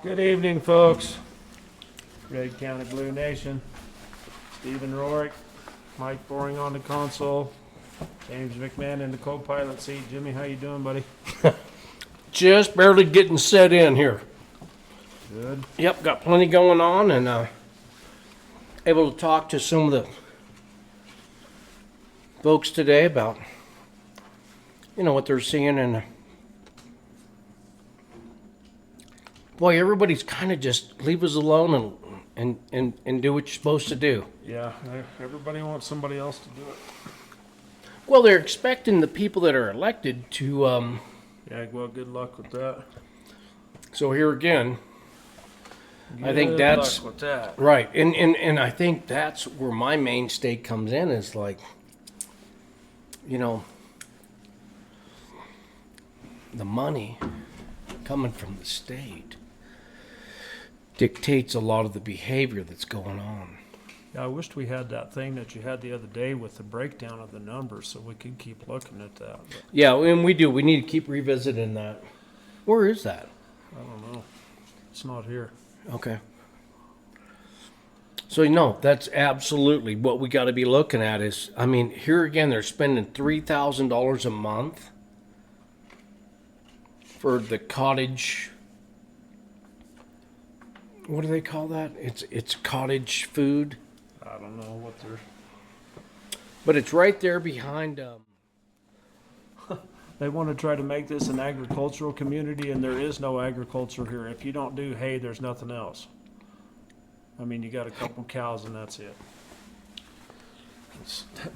Good evening, folks. Red County Blue Nation. Stephen Rorick, Mike Boring on the console, James McMahon in the co-pilot seat. Jimmy, how you doing, buddy? Just barely getting set in here. Good. Yep, got plenty going on, and able to talk to some of the folks today about, what they're seeing, and boy, everybody's kind of just leave us alone and do what you're supposed to do. Yeah, everybody wants somebody else to do it. Well, they're expecting the people that are elected to. Yeah, well, good luck with that. So here again, I think Good that's luck with that. right, and I think that's where my mainstay comes in. Is like, the money coming from the state dictates a lot of the behavior that's going on. Yeah, I wished we had that thing that you had the other day with the breakdown of the numbers so we could keep looking at that. But Yeah, and we do. We need to keep revisiting that. Where is that? I don't know. It's not here. Okay. So, that's absolutely what we got to be looking at is, here again, they're spending $3,000 a month for the cottage. What do they call that? It's cottage food. I don't know what they're... But it's right there behind. They want to try to make this an agricultural community, and there is no agriculture here. If you don't do hay, there's nothing else. You got a couple cows, and that's it.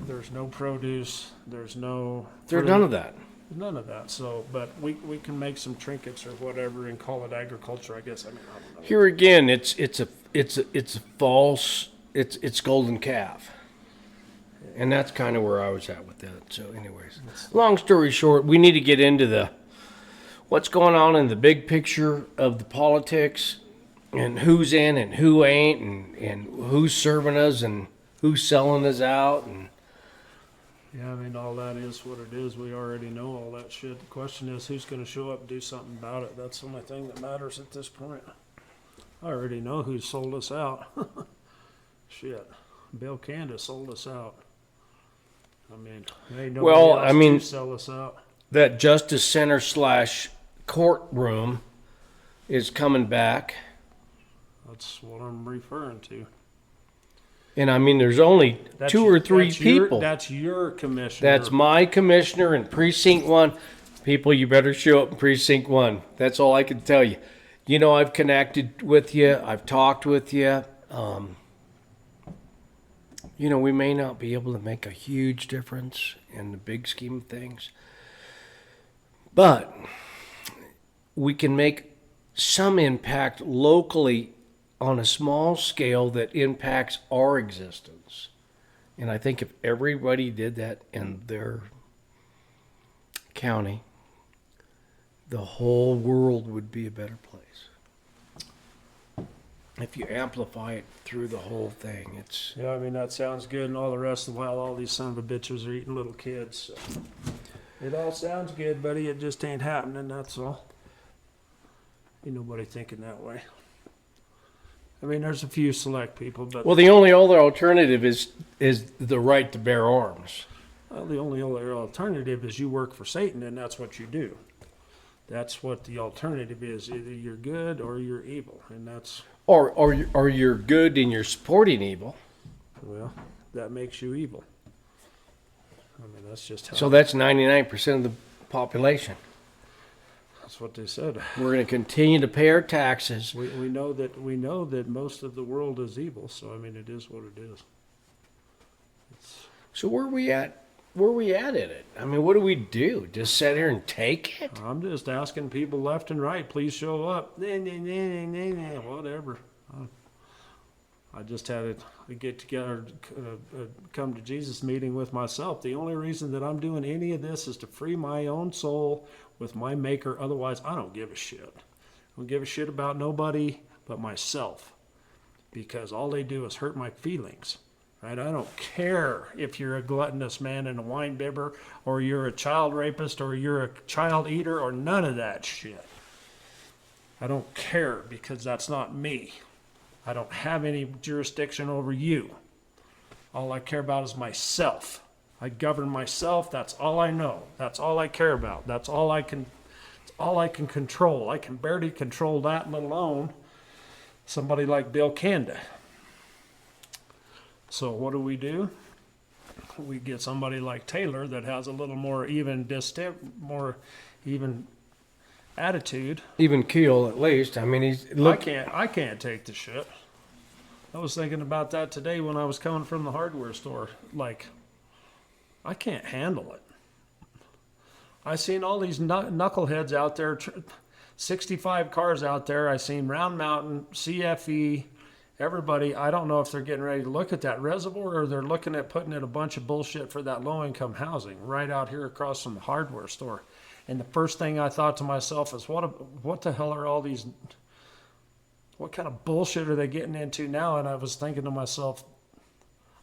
There's no produce. There's no... There's none of that. None of that. So, but we can make some trinkets or whatever and call it agriculture, I guess. I don't know. Here again, it's a false. It's golden calf. And that's kind of where I was at with that. So anyways, long story short, we need to get into what's going on in the big picture of the politics and who's in and who ain't and who's serving us and who's selling us out. And Yeah, all that is what it is. We already know all that shit. The question is who's going to show up and do something about it. That's the only thing that matters at this point. I already know who sold us out. Shit. Bill Candace sold us out. There ain't nobody else to sell us out. that Justice Center / courtroom is coming back. That's what I'm referring to. And there's only two or three people. That's your commissioner. That's my commissioner in Precinct 1. People, you better show up in Precinct 1. That's all I can tell you. I've connected with you. I've talked with you. We may not be able to make a huge difference in the big scheme of things. But we can make some impact locally on a small scale that impacts our existence. And I think if everybody did that in their county, the whole world would be a better place. If you amplify it through the whole thing, it's... Yeah, that sounds good, and all the rest of the while, all these son of a bitches are eating little kids. So. It all sounds good, buddy. It just ain't happening, that's all. Ain't nobody thinking that way. There's a few select people, but... Well, the only other alternative is the right to bear arms. Well, the only other alternative is you work for Satan, and that's what you do. That's what the alternative is. Either you're good or you're evil, and that's... Or you're good and you're supporting evil. Well, that makes you evil. That's just how... So that's 99% of the population. That's what they said. We're going to continue to pay our taxes. We know that most of the world is evil, so it is what it is. So where are we at? Where are we at in it? What do we do? Just sit here and take it? I'm just asking people left and right, please show up. Whatever. I just had a get together, come to Jesus meeting with myself. The only reason that I'm doing any of this is to free my own soul with my maker. Otherwise, I don't give a shit. I don't give a shit about nobody but myself, because all they do is hurt my feelings. Right? I don't care if you're a gluttonous man and a wine bibber, or you're a child rapist, or you're a child eater, or none of that shit. I don't care because that's not me. I don't have any jurisdiction over you. All I care about is myself. I govern myself. That's all I know. That's all I care about. That's all I can control. I can barely control that, let alone somebody like Bill Kanda. So what do? We get somebody like Taylor that has a little more even attitude. Even keel, at least. I mean, I can't take the shit. I was thinking about that today when I was coming from the hardware store. Like, I can't handle it. I seen all these knuckleheads out there, 65 cars out there. I seen Round Mountain, CFE, everybody. I don't know if they're getting ready to look at that reservoir or they're looking at putting in a bunch of bullshit for that low-income housing right out here across from the hardware store. And the first thing I thought to myself is, what the hell are all these, what kind of bullshit are they getting into now? And I was thinking to myself,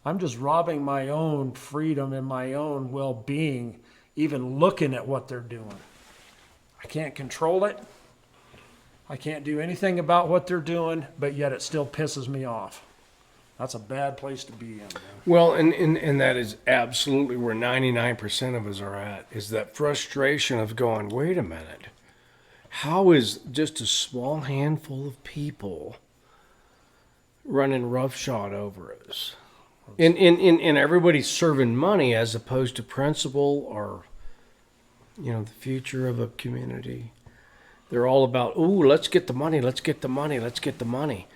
I'm just robbing my own freedom and my own well-being, even looking at what they're doing. I can't control it. I can't do anything about what they're doing, but yet it still pisses me off. That's a bad place to be in, man. well, and that is absolutely where 99% of us are at, is that frustration of going, wait a minute, how is just a small handful of people running roughshod over us? And everybody's serving money as opposed to principle or, the future of a community. They're all about, let's get the money, let's get the money, let's get the money.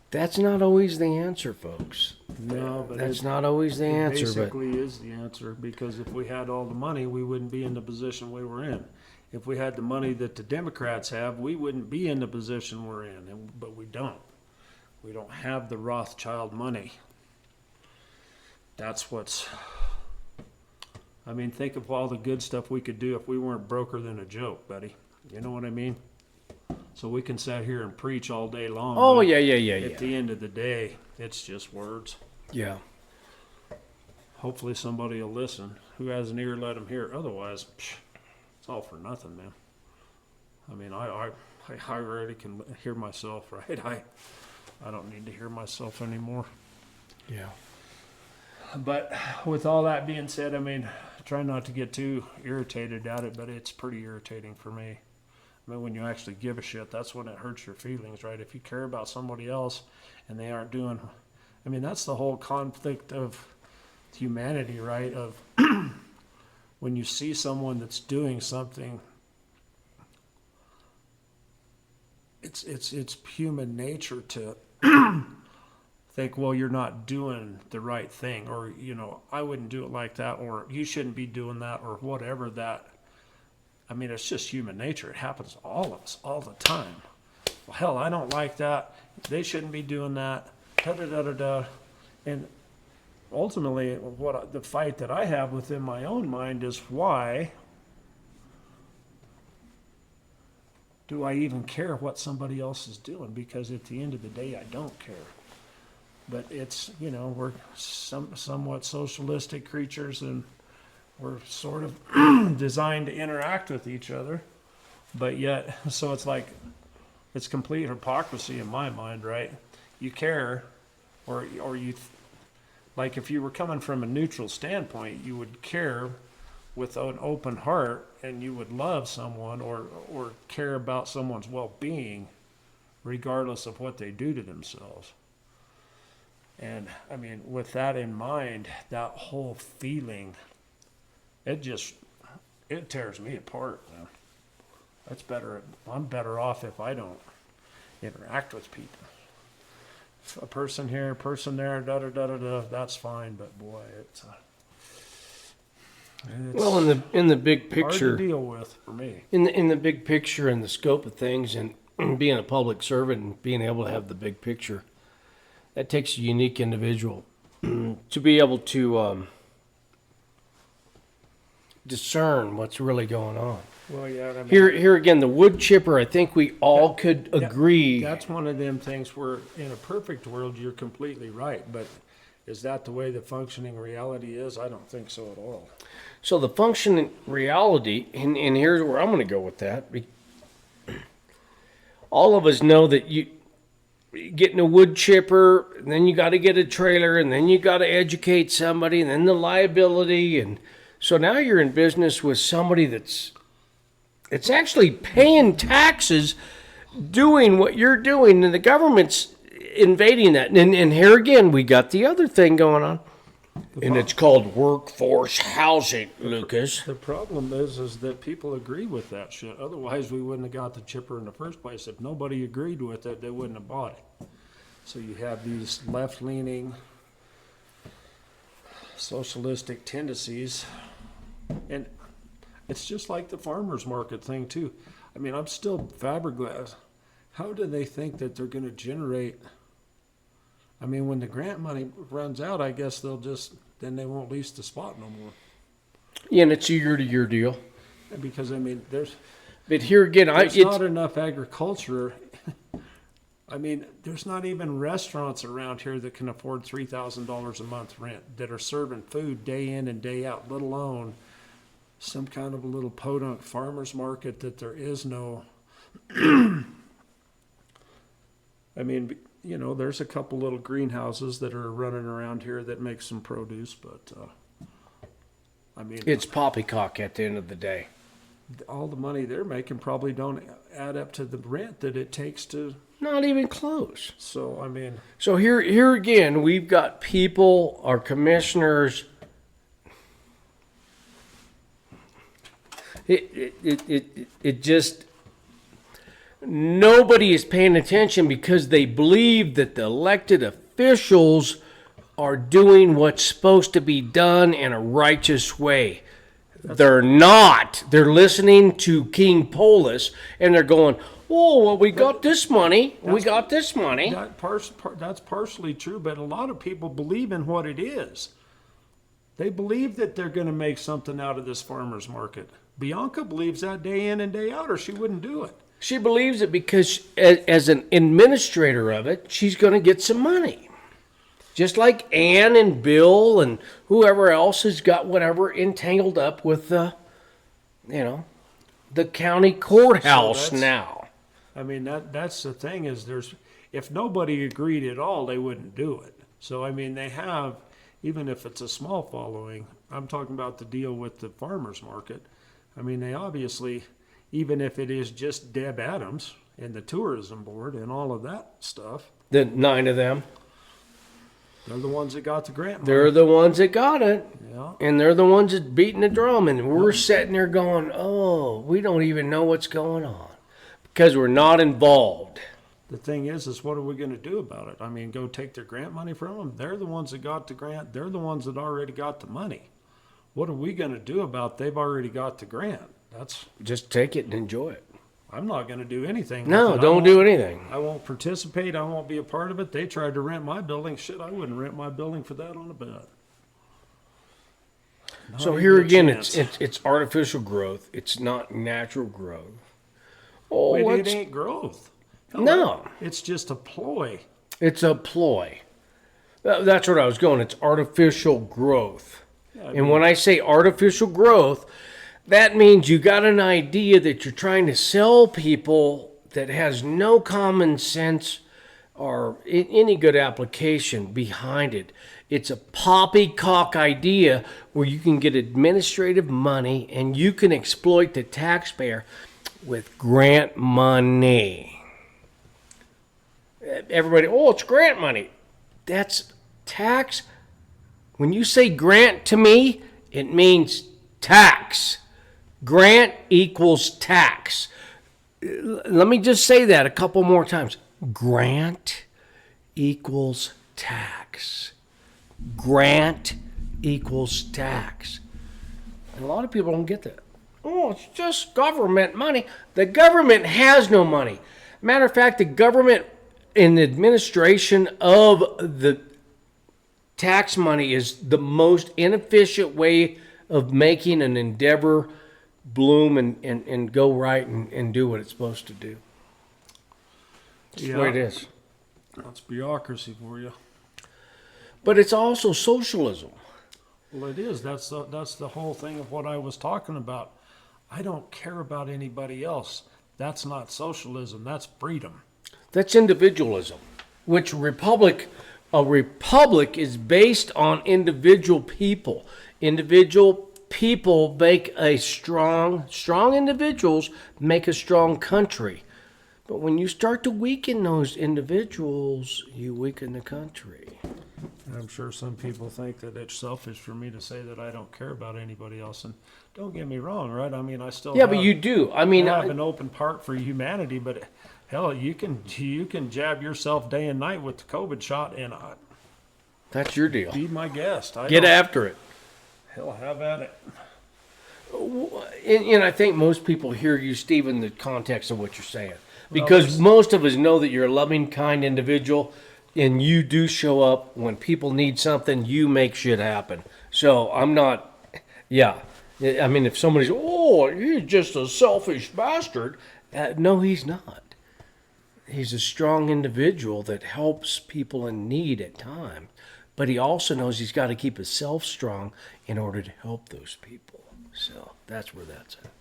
That's not always the answer, folks. No, but that's not always the answer. Basically, is the answer, because if we had all the money, we wouldn't be in the position we were in. If we had the money that the Democrats have, we wouldn't be in the position we're in. But we don't. We don't have the Rothschild money. That's what's. I mean, think of all the good stuff we could do if we weren't broker than a joke, buddy. You know what I mean? So we can sit here and preach all day long. Oh, yeah. At the end of the day, it's just words. Yeah. Hopefully somebody will listen. Who has an ear, let them hear. Otherwise, it's all for nothing, man. I mean, I already can hear myself, right? I don't need to hear myself anymore. Yeah. But with all that being said, I mean, try not to get too irritated at it, but it's pretty irritating for me. I mean, when you actually give a shit, that's when it hurts your feelings, right? If you care about somebody else and they aren't doing, I mean, that's the whole conflict of humanity, right? Of when you see someone that's doing something, it's human nature to think, well, you're not doing the right thing, or, I wouldn't do it like that, or you shouldn't be doing that, or whatever that. I mean, it's just human nature. It happens to all of us all the time. Well, hell, I don't like that. They shouldn't be doing that. Da-da-da-da-da. And ultimately, the fight that I have within my own mind is, why do I even care what somebody else is doing? Because at the end of the day, I don't care. But it's, we're somewhat socialistic creatures, and we're sort of designed to interact with each other. But yet, so it's like, it's complete hypocrisy in my mind, right? You care, or you, like if you were coming from a neutral standpoint, you would care with an open heart, and you would love someone or care about someone's well-being, regardless of what they do to themselves. And I mean, with that in mind, that whole feeling, it tears me apart, man. That's better. I'm better off if I don't interact with people. A person here, a person there, da-da-da-da-da, that's fine. But boy, it's well, in the big picture, hard to deal with for me. In the big picture and the scope of things, and being a public servant and being able to have the big picture, that takes a unique individual to be able to discern what's really going on. Well, yeah. I mean, Here again, the wood chipper, I think we all could agree. That's one of them things where, in a perfect world, you're completely right. But is that the way the functioning reality is? I don't think so at all. So the functioning reality, and here's where I'm going to go with that. all of us know that you getting a wood chipper, and then you got to get a trailer, and then you got to educate somebody, and then the liability, and so now you're in business with somebody it's actually paying taxes, doing what you're doing, and the government's invading that. And here again, we got the other thing going on, and it's called workforce housing, Lucas. The problem is that people agree with that shit. Otherwise, we wouldn't have got the chipper in the first place. If nobody agreed with it, they wouldn't have bought it. So you have these left-leaning, socialistic tendencies, and it's just like the farmers market thing too. I mean, I'm still fiberglass. How do they think that they're going to generate? I mean, when the grant money runs out, I guess then they won't lease the spot no more. Yeah, and it's a year-to-year deal. Because I mean, But here again, there's not enough agriculture. I mean, there's not even restaurants around here that can afford $3,000 a month rent that are serving food day in and day out, let alone some kind of a little podunk farmer's market that there is no. I mean, you know, there's a couple little greenhouses that are running around here that make some produce, but I mean, it's poppycock at the end of the day. all the money they're making probably don't add up to the rent that it takes to. Not even close. So I mean, So here again, we've got people, our commissioners. It just, nobody is paying attention because they believe that the elected officials are doing what's supposed to be done in a righteous way. They're not. They're listening to King Polis and they're going, oh, well, we got this money. We got this money. that's partially true, but a lot of people believe in what it is. They believe that they're going to make something out of this farmer's market. Bianca believes that day in and day out, or she wouldn't do it. She believes it because as an administrator of it, she's going to get some money. Just like Ann and Bill and whoever else has got whatever entangled up with the county courthouse now. I mean, that's the thing is if nobody agreed at all, they wouldn't do it. So, I mean, they have, even if it's a small following, I'm talking about the deal with the farmer's market. I mean, they obviously, even if it is just Deb Adams and the tourism board and all of that stuff. The 9 of them. They're the ones that got the grant money. They're the ones that got it. Yeah. And they're the ones that beating the drum. And we're sitting there going, oh, we don't even know what's going on. Because we're not involved. The thing is what are we going to do about it? I mean, go take their grant money from them? They're the ones that got the grant. They're the ones that already got the money. What are we going to do about they've already got the grant? Just take it and enjoy it. I'm not going to do anything. No, don't do anything. I won't participate. I won't be a part of it. They tried to rent my building. Shit, I wouldn't rent my building for that on a bet. So here again, it's artificial growth. It's not natural growth. Oh, it ain't growth. Hell, no. It's just a ploy. It's a ploy. That's what I was going. It's artificial growth. Yeah, and when I say artificial growth, that means you got an idea that you're trying to sell people that has no common sense or any good application behind it. It's a poppycock idea where you can get administrative money and you can exploit the taxpayer with grant money. Everybody, oh, it's grant money. That's tax. When you say grant to me, it means tax. Grant equals tax. Let me just say that a couple more times. Grant equals tax. Grant equals tax. And a lot of people don't get that. Oh, it's just government money. The government has no money. Matter of fact, the government in the administration of the tax money is the most inefficient way of making an endeavor bloom and go right and do what it's supposed to do. That's the way it is. That's bureaucracy for you. But it's also socialism. Well, it is. That's the whole thing of what I was talking about. I don't care about anybody else. That's not socialism. That's freedom. That's individualism, which a republic is based on individual people. Individual people make a strong individuals make a strong country. But when you start to weaken those individuals, you weaken the country. I'm sure some people think that it's selfish for me to say that I don't care about anybody else. And don't get me wrong, right? I mean, I still Yeah, but you do. I mean, have an open heart for humanity. But hell, you can jab yourself day and night with the COVID shot, and that's your deal. be my guest. Get after it. Hell, have at it. And I think most people hear you, Steve, in the context of what you're saying. Because most of us know that you're a loving, kind individual, and you do show up when people need something, you make shit happen. So I'm not, yeah. I mean, if somebody's, oh, you're just a selfish bastard. No, he's not. He's a strong individual that helps people in need at times. But he also knows he's got to keep himself strong in order to help those people. So that's where that's at.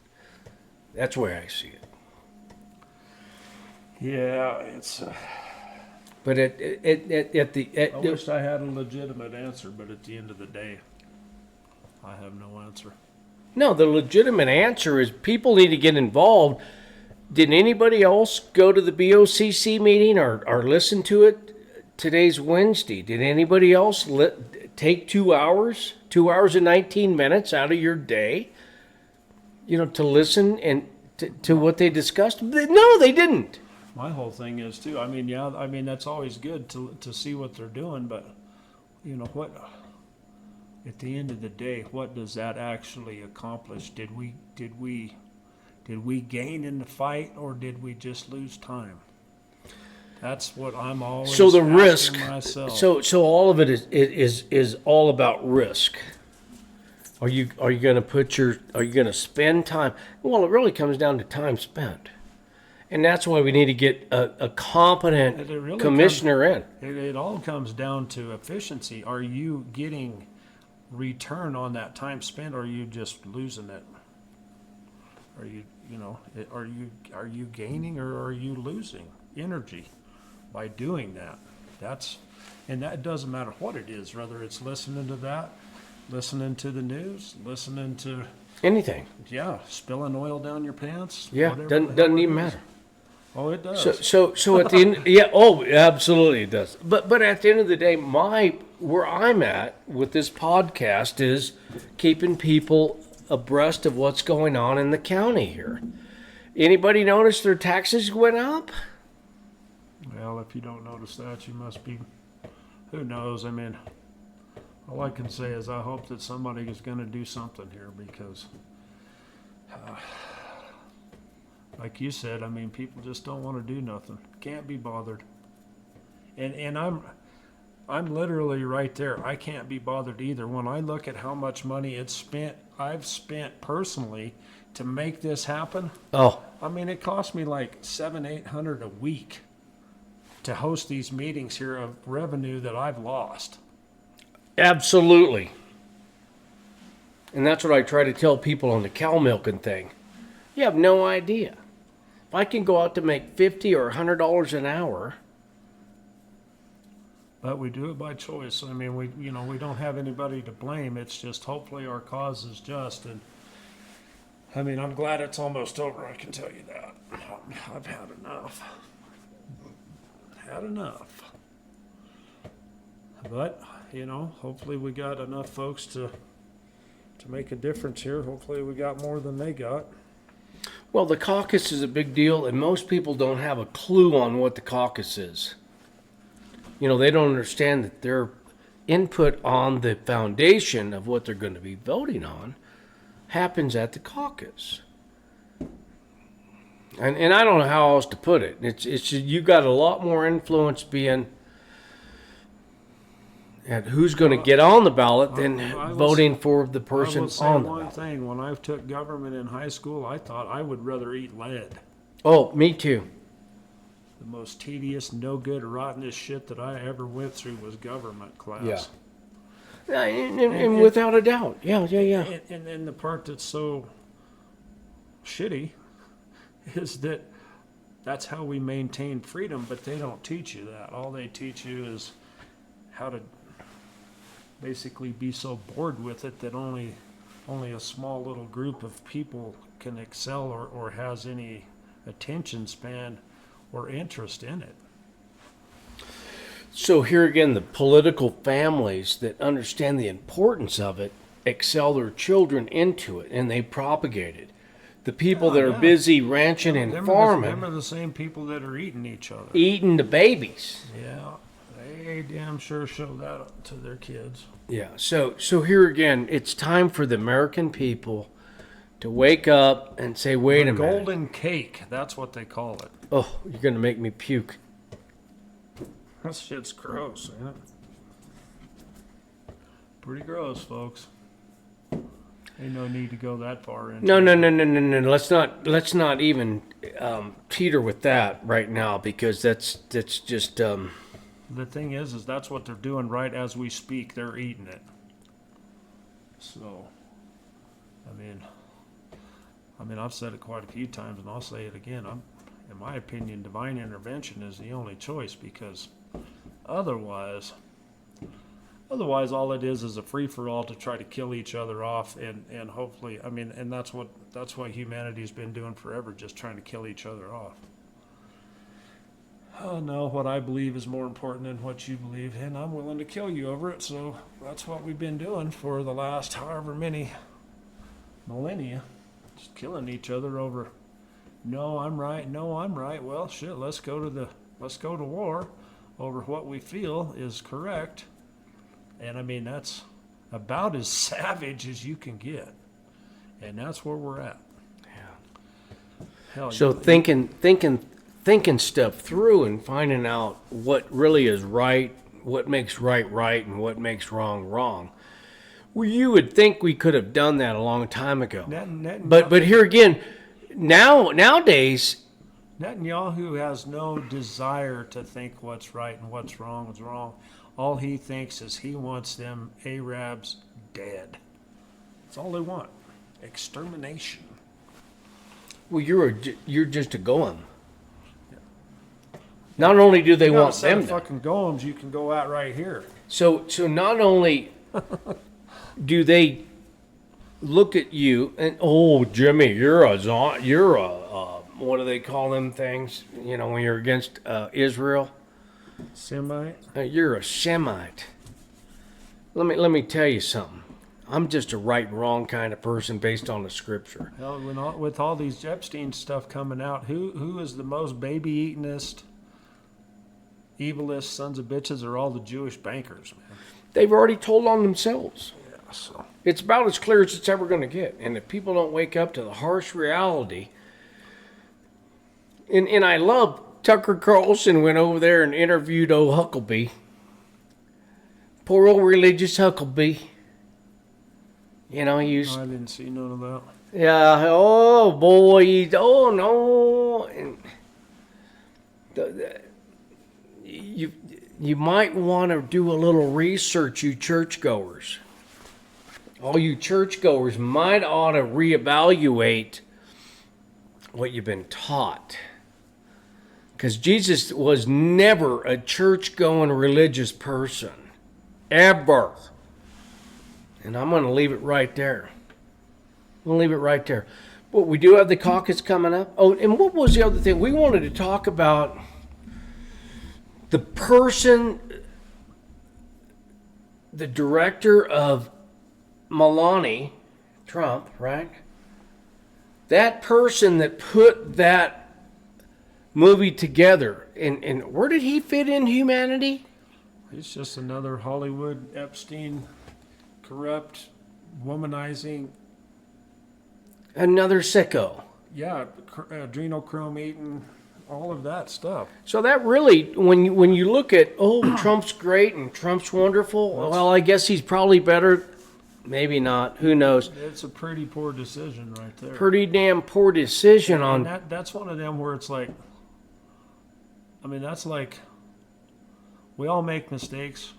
That's where I see it. Yeah, it's. But I wish I had a legitimate answer, but at the end of the day, I have no answer. No, the legitimate answer is people need to get involved. Did anybody else go to the BOCC meeting or listen to it? Today's Wednesday. Did anybody else take 2 hours, 2 hours and 19 minutes out of your day, to listen and to what they discussed? No, they didn't. My whole thing is too. I mean, that's always good to see what they're doing, but what? At the end of the day, what does that actually accomplish? Did we gain in the fight, or did we just lose time? That's what I'm always so the asking risk myself. So all of it is all about risk. Are you going to spend time? Well, it really comes down to time spent. And that's why we need to get a competent commissioner in. It all comes down to efficiency. Are you getting return on that time spent, or are you just losing it? Are you gaining, or are you losing energy by doing that? And that doesn't matter what it is, whether it's listening to that, listening to the news, listening to anything. Yeah, spilling oil down your pants. Yeah, doesn't even matter. Oh, it does. So at the end, yeah, oh, absolutely it does. But at the end of the day, where I'm at with this podcast is keeping people abreast of what's going on in the county here. Anybody notice their taxes went up? Well, if you don't notice that, you must be. Who knows? I mean, all I can say is I hope that somebody is going to do something here, because. Like you said, I mean, people just don't want to do nothing. Can't be bothered. And I'm literally right there. I can't be bothered either. When I look at how much money I've spent personally to make this happen. Oh. I mean, it cost me like $700-800 a week to host these meetings here of revenue that I've lost. Absolutely. And that's what I try to tell people on the cow milking thing. You have no idea. If I can go out to make $50 or $100 an hour. But we do it by choice. I mean, we don't have anybody to blame. It's just hopefully our cause is just. And I mean, I'm glad it's almost over. I can tell you that. I've had enough. But hopefully we got enough folks to make a difference here. Hopefully we got more than they got. Well, the caucus is a big deal, and most people don't have a clue on what the caucus is. They don't understand that their input on the foundation of what they're going to be voting on happens at the caucus. And I don't know how else to put it. It's you got a lot more influence being at who's going to get on the ballot than voting for the person on the ballot. One thing, when I took government in high school, I thought I would rather eat lead. Oh, me too. The most tedious, no good, rottenest shit that I ever went through was government class. Yeah. And without a doubt. Yeah. And the part that's so shitty is that that's how we maintain freedom, but they don't teach you that. All they teach you is how to basically be so bored with it that only a small little group of people can excel or has any attention span or interest in it. So here again, the political families that understand the importance of it excel their children into it, and they propagate it. The people that are busy ranching and farming, Them are the same people that are eating each other. eating the babies. Yeah, they damn sure show that to their kids. Yeah. So here again, it's time for the American people to wake up and say, "Wait a minute." Golden cake, that's what they call it. Oh, you're gonna make me puke. That shit's gross, ain't it? Pretty gross, folks. Ain't no need to go that far into No. it. Let's not even teeter with that right now, because that's just The thing is that's what they're doing right as we speak. They're eating it. So, I mean, I've said it quite a few times, and I'll say it again. In my opinion, divine intervention is the only choice, because otherwise all it is a free-for-all to try to kill each other off, and hopefully, and that's what humanity's been doing forever, just trying to kill each other off. Oh no, what I believe is more important than what you believe, and I'm willing to kill you over it, so that's what we've been doing for the last however many millennia, just killing each other over, no, I'm right, well, shit, let's go to war over what we feel is correct. And that's about as savage as you can get. And that's where we're at. yeah. Hell, So thinking stuff through and finding out what really is right, what makes right, and what makes wrong. Well, you would think we could have done that a long time ago. But here again, nowadays, Netanyahu has no desire to think what's right and what's wrong. All he thinks is he wants them Arabs dead. That's all they want. Extermination. well, you're just a golem. Not only do they You got a want set them of to, fucking golems you can go out right here. so not only do they look at you and, oh, Jimmy, you're a what do they call them things? You know, when you're against Israel, Semite. you're a Semite. Let me tell you something. I'm just a right and wrong kind of person based on the scripture. Hell, with all these Epstein stuff coming out, who is the most baby-eatingest, evilest sons of bitches are all the Jewish bankers, man. They've already told on themselves. Yeah, so. It's about as clear as it's ever going to get. And if people don't wake up to the harsh reality, and I love Tucker Carlson went over there and interviewed old Huckabee. Poor old religious Huckabee. You know, he used, I didn't see none of that. yeah, oh boy, oh no. And you might want to do a little research, you churchgoers. All you churchgoers might ought to reevaluate what you've been taught. Because Jesus was never a church-going religious person. Ever. And I'm going to leave it right there. I'm going to leave it right there. But we do have the caucus coming up. Oh, and what was the other thing? We wanted to talk about the person, the director of Milania, Trump, right? That person that put that movie together, and where did he fit in humanity? He's just another Hollywood Epstein, corrupt, womanizing. Another sicko. Yeah, adrenochrome eating, all of that stuff. So that really, when you look at, oh, Trump's great and Trump's wonderful, well, I guess he's probably better. Maybe not. Who knows? It's a pretty poor decision right there. Pretty damn poor decision on. And that's one of them where it's like, that's like, we all make mistakes,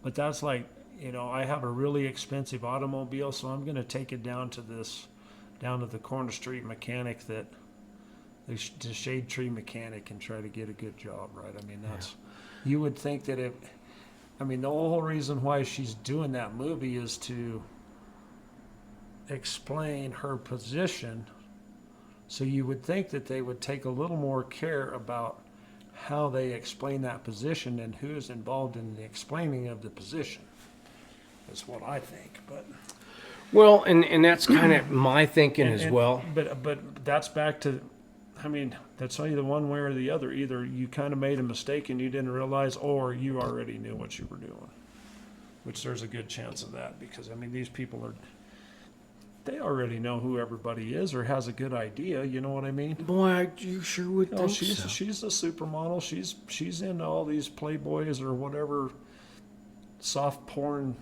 but that's like, I have a really expensive automobile, so I'm going to take it down to the corner street mechanic that the shade tree mechanic and try to get a good job, right? I mean, you would think that the whole reason why she's doing that movie is to explain her position. So you would think that they would take a little more care about how they explain that position and who's involved in the explaining of the position. That's what I think, but. Well, and that's kind of my thinking as well. But that's back to, that's either one way or the other. Either you kind of made a mistake and you didn't realize, or you already knew what you were doing. Which there's a good chance of that, because these people they already know who everybody is or has a good idea. You know what I mean? Boy, you sure would think so. She's a supermodel. She's into all these Playboys or whatever soft porn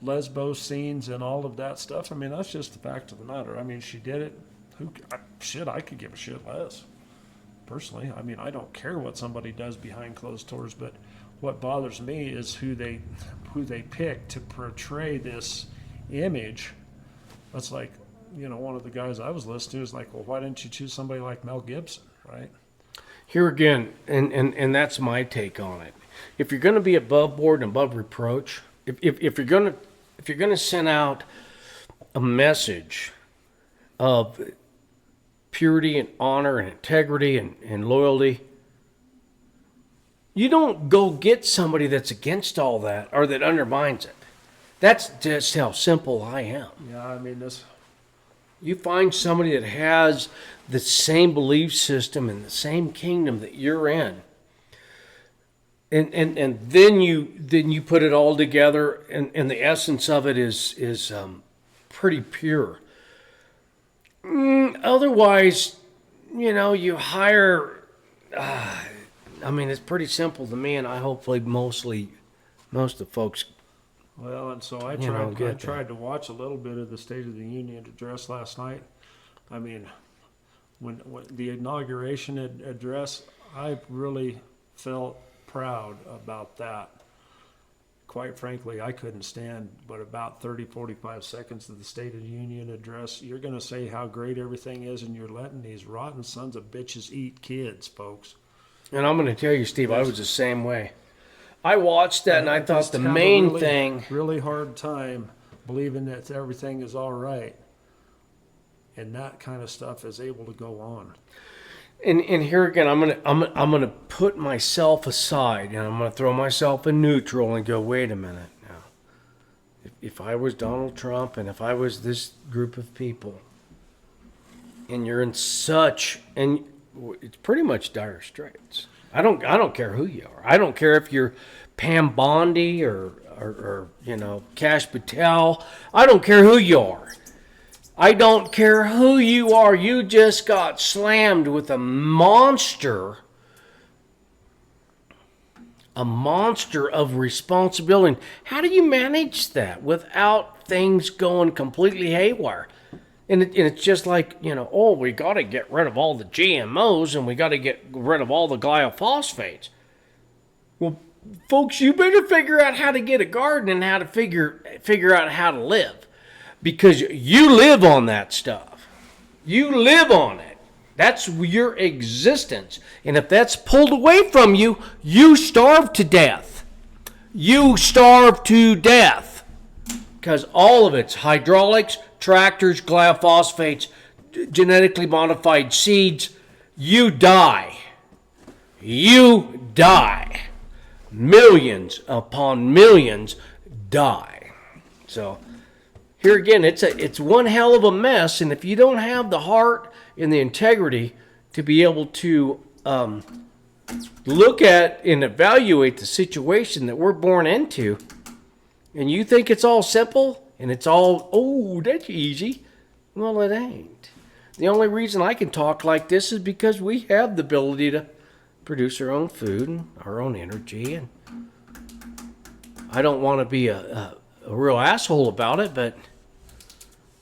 lesbo scenes and all of that stuff. That's just the fact of the matter. She did it. I could give a shit less. Personally, I don't care what somebody does behind closed doors, but what bothers me is who they pick to portray this image. That's like, one of the guys I was listening to is like, well, why didn't you choose somebody like Mel Gibson, right? Here again, and that's my take on it. If you're going to be above board and above reproach, if you're going to send out a message of purity and honor and integrity and loyalty, you don't go get somebody that's against all that or that undermines it. That's just how simple I am. Yeah, You find somebody that has the same belief system and the same kingdom that you're in, and then you put it all together, and the essence of it is pretty pure. Otherwise, you hire. It's pretty simple to me, and I hopefully most of the folks. Well, and so I tried to watch a little bit of the State of the Union address last night. When the inauguration address, I really felt proud about that. Quite frankly, I couldn't stand but about 30, 45 seconds of the State of the Union address. You're going to say how great everything is, and you're letting these rotten sons of bitches eat kids, folks. And I'm going to tell you, Steve, I was the same way. I watched that and I thought the main thing... really hard time believing that everything is all right. And that kind of stuff is able to go on. And here again, I'm gonna put myself aside and I'm gonna throw myself in neutral and go, wait a minute now. If I was Donald Trump and if I was this group of people, and you're in and it's pretty much dire straits. I don't care who you are. I don't care if you're Pam Bondi or Kash Patel. I don't care who you are. I don't care who you are. You just got slammed with a monster of responsibility. How do you manage that without things going completely haywire? And it's just like, we got to get rid of all the GMOs and we got to get rid of all the glyphosates. Well, folks, you better figure out how to get a garden and how to figure out how to live. Because you live on that stuff. You live on it. That's your existence. And if that's pulled away from you, you starve to death. You starve to death. Because all of it's hydraulics, tractors, glyphosates, genetically modified seeds. You die. You die. Millions upon millions die. So here again, it's one hell of a mess, and if you don't have the heart and the integrity to be able to look at and evaluate the situation that we're born into, and you think it's all simple and it's all, that's easy, well, it ain't. The only reason I can talk like this is because we have the ability to produce our own food and our own energy, and I don't want to be a real asshole about it, but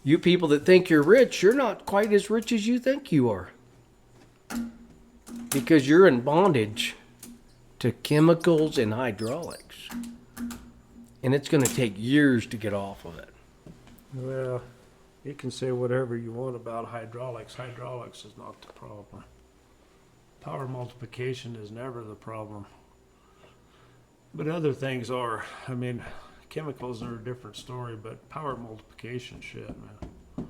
you people that think you're rich, you're not quite as rich as you think you are. Because you're in bondage to chemicals and hydraulics. And it's going to take years to get off of it. Well, You can say whatever you want about hydraulics. Hydraulics is not the problem. Power multiplication is never the problem. But other things are. I mean, chemicals are a different story, but power multiplication, shit, man.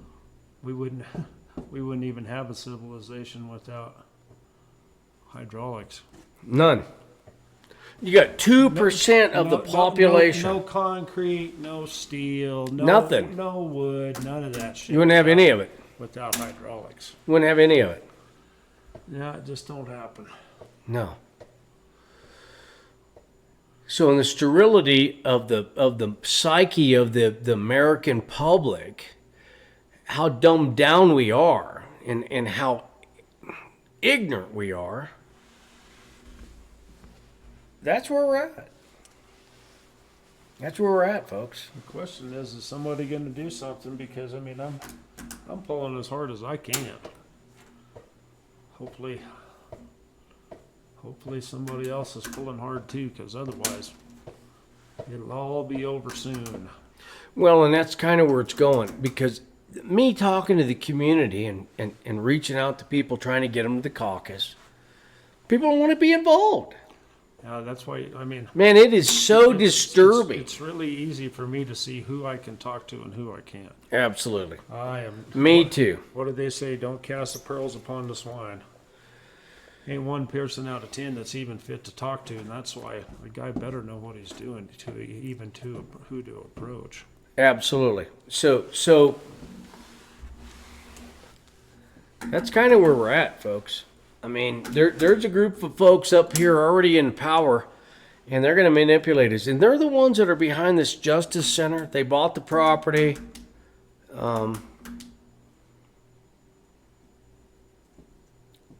We wouldn't even have a civilization without hydraulics. None. You got 2% of the population. No concrete, no steel, Nothing. no wood, none of that shit. You wouldn't have any of it. Without hydraulics. You wouldn't have any of it. Yeah, it just don't happen. No. So in the sterility of the psyche of the American public, how dumbed down we are and how ignorant we are, that's where we're at. That's where we're at, folks. The question is somebody going to do something? Because I mean, I'm pulling as hard as I can. Hopefully somebody else is pulling hard too, because otherwise it'll all be over soon. Well, and that's kind of where it's going, because me talking to the community and reaching out to people, trying to get them to the caucus, people don't want to be involved. That's why, I mean... Man, it is so disturbing. It's really easy for me to see who I can talk to and who I can't. Absolutely. I am... Me too. What do they say? Don't cast the pearls upon the swine. Ain't one person out of 10 that's even fit to talk to, and that's why the guy better know what he's doing to who to approach. Absolutely. So that's kind of where we're at, folks. I mean, there's a group of folks up here already in power, and they're going to manipulate us. And they're the ones that are behind this Justice Center. They bought the property.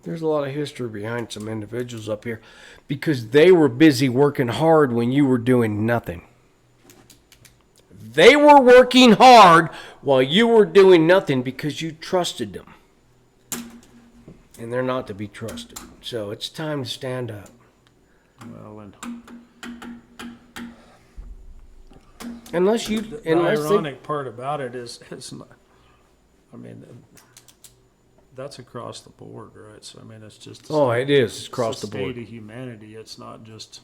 There's a lot of history behind some individuals up here because they were busy working hard when you were doing nothing. They were working hard while you were doing nothing because you trusted them. And they're not to be trusted. So it's time to stand up. Well, and the ironic part about it is, it's not, I mean, that's across the board, right? So I mean, it's just it is. It's across the board. State of humanity. It's not just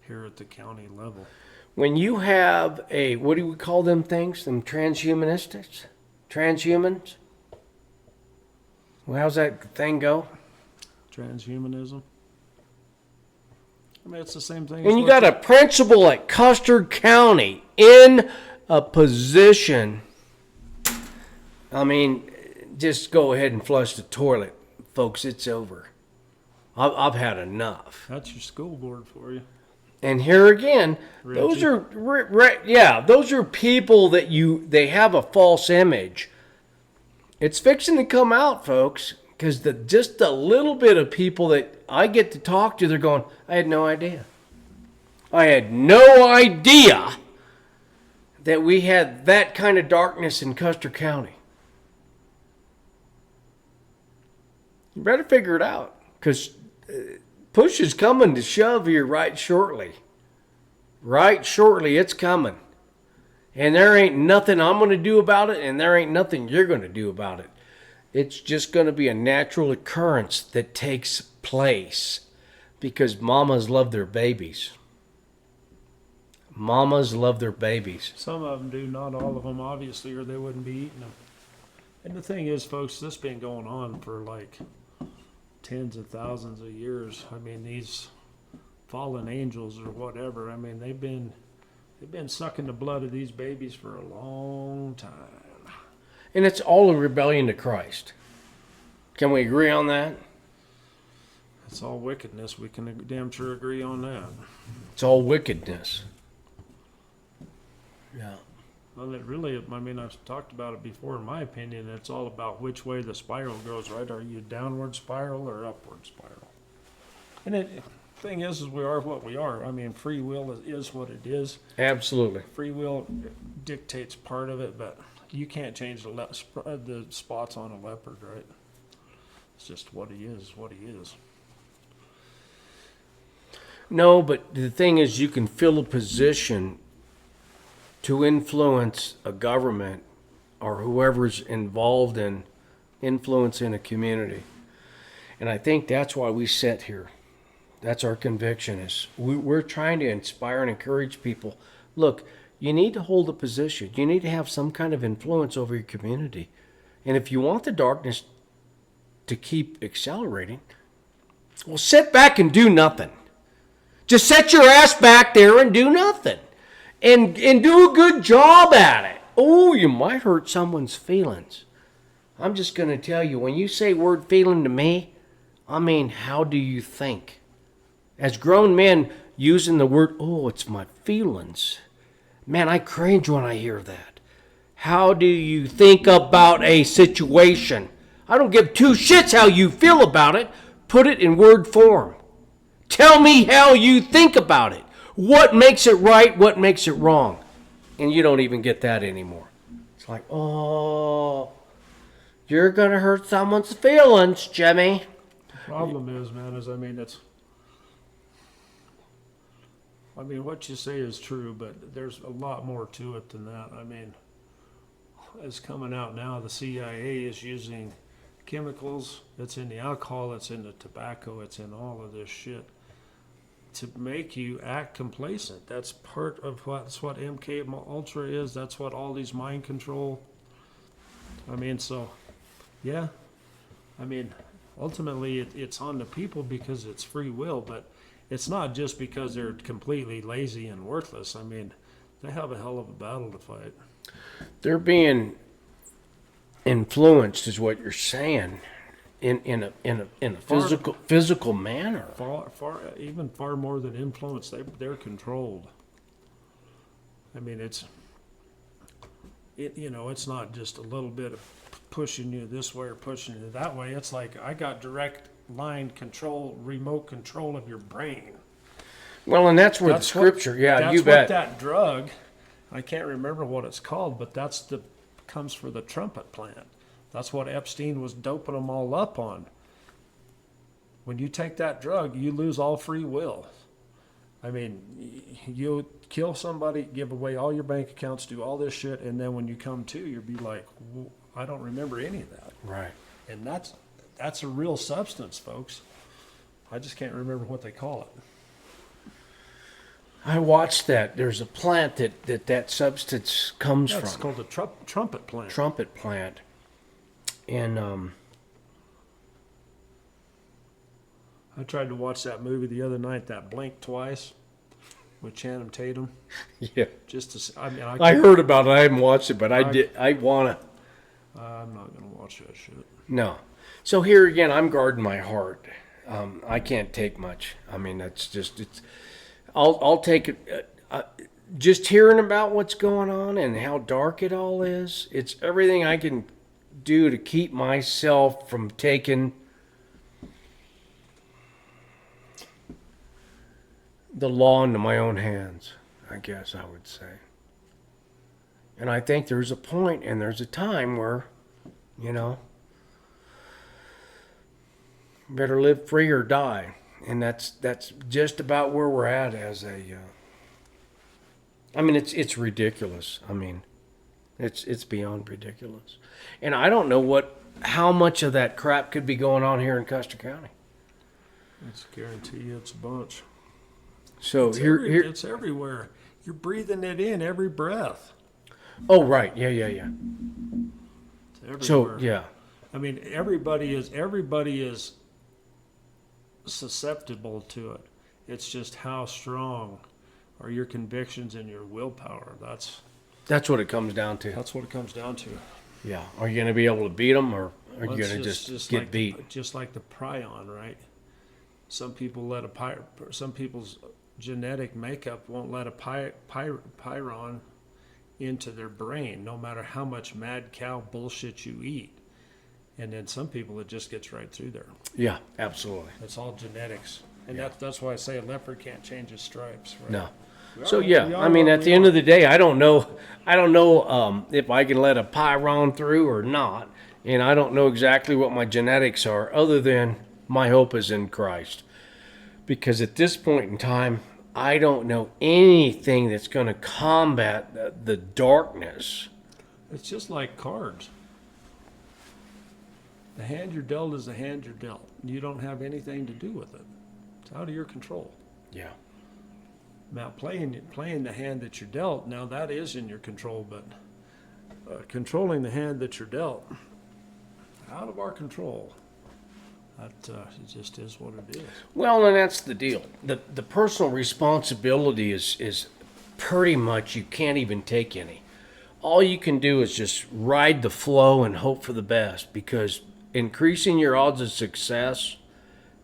here at the county level. When you have what do we call them things? Them transhumanists? Transhumans? Well, how's that thing go? Transhumanism. I mean, it's the same thing. And you got a principal at Custer County in a position. I mean, just go ahead and flush the toilet, folks. It's over. I've had enough. That's your school board for you. And here again, Reggie. those are people that they have a false image. It's fixing to come out, folks, because just a little bit of people that I get to talk to, they're going, I had no idea. I had no idea that we had that kind of darkness in Custer County. You better figure it out, because push is coming to shove here right shortly. Right shortly, it's coming. And there ain't nothing I'm going to do about it, and there ain't nothing you're going to do about it. It's just going to be a natural occurrence that takes place because mamas love their babies. Mamas love their babies. Some of them do, not all of them, obviously, or they wouldn't be eating them. And the thing is, folks, this has been going on for like tens of thousands of years. I mean, these fallen angels or whatever, I mean, they've been sucking the blood of these babies for a long time. And it's all a rebellion to Christ. Can we agree on that? It's all wickedness. We can damn sure agree on that. It's all wickedness. Yeah. Well, it really, I mean, I've talked about it before. In my opinion, it's all about which way the spiral goes, right? Are you downward spiral or upward spiral? And the thing is we are what we are. I mean, free will is what it is. Absolutely. Free will dictates part of it, but you can't change the spots on a leopard, right? It's just what he is, what he is. No, but the thing is, you can fill a position to influence a government or whoever's involved in influencing a community. And I think that's why we sit here. That's our conviction, is we're trying to inspire and encourage people. Look, you need to hold a position. You need to have some kind of influence over your community. And if you want the darkness to keep accelerating, well, sit back and do nothing. Just set your ass back there and do nothing. And do a good job at it. Oh, you might hurt someone's feelings. I'm just going to tell you, when you say word feeling to me, I mean, how do you think? As grown men using the word, oh, it's my feelings. Man, I cringe when I hear that. How do you think about a situation? I don't give two shits how you feel about it. Put it in word form. Tell me how you think about it. What makes it right? What makes it wrong? And you don't even get that anymore. It's like, oh, you're going to hurt someone's feelings, Jimmy. The problem is, man, what you say is true, but there's a lot more to it than that. I mean, it's coming out now, the CIA is using chemicals. It's in the alcohol, it's in the tobacco, it's in all of this shit to make you act complacent. That's part of that's what MK Ultra is. That's what all these mind control. I mean, so, yeah. I mean, ultimately it's on the people because it's free will, but it's not just because they're completely lazy and worthless. I mean, they have a hell of a battle to fight. They're being influenced, is what you're saying, in a physical manner. Far more than influence. They're controlled. I mean, it's not just a little bit of pushing you this way or pushing you that way. It's like I got direct line control, remote control of your brain. Well, and that's where the scripture, you bet. That's what that drug, I can't remember what it's called, but comes for the trumpet plant. That's what Epstein was doping them all up on. When you take that drug, you lose all free will. I mean, you kill somebody, give away all your bank accounts, do all this shit, and then when you come to, you'll be like, I don't remember any of that. Right. And that's a real substance, folks. I just can't remember what they call it. I watched that. There's a plant that substance comes from. It's called the trumpet plant. Trumpet plant. And I tried to watch that movie the other night, that Blink Twice, with Channing Tatum. Yeah. Just to see, I heard about it. I haven't watched it, but I want to. I'm not going to watch that shit. No. So here again, I'm guarding my heart. I can't take much. I mean, that's just, I'll take it. Just hearing about what's going on and how dark it all is, it's everything I can do to keep myself from taking the law into my own hands, I guess I would say. And I think there's a point and there's a time where, better live free or die. And that's just about where we're at as a, it's ridiculous. I mean, it's beyond ridiculous. And I don't know how much of that crap could be going on here in Custer County. It's guarantee you it's a bunch. So it's everywhere. You're breathing it in every breath. Oh, right. Yeah. It's everywhere. So, yeah. I mean, everybody is susceptible to it. It's just how strong are your convictions and your willpower. That's what it comes down to. That's what it comes down to. Yeah. Are you going to be able to beat them, or are you going to just get beat? Just like the prion, right? Some people's genetic makeup won't let a pyron into their brain, no matter how much mad cow bullshit you eat. And then some people, it just gets right through there. Yeah, absolutely. It's all genetics. And that's why I say a leopard can't change his stripes, right? No. So yeah, I mean, at the end of the day, I don't know if I can let a pyron through or not, and I don't know exactly what my genetics are, other than my hope is in Christ. Because at this point in time, I don't know anything that's going to combat the darkness It's just like cards. The hand you're dealt is the hand you're dealt. You don't have anything to do with it. It's out of your control. Yeah. Now, playing the hand that you're dealt, now that is in your control, but controlling the hand that you're dealt, out of our control. That it just is what it is. Well, and that's the deal. The personal responsibility is pretty much you can't even take any. All you can do is just ride the flow and hope for the best, because increasing your odds of success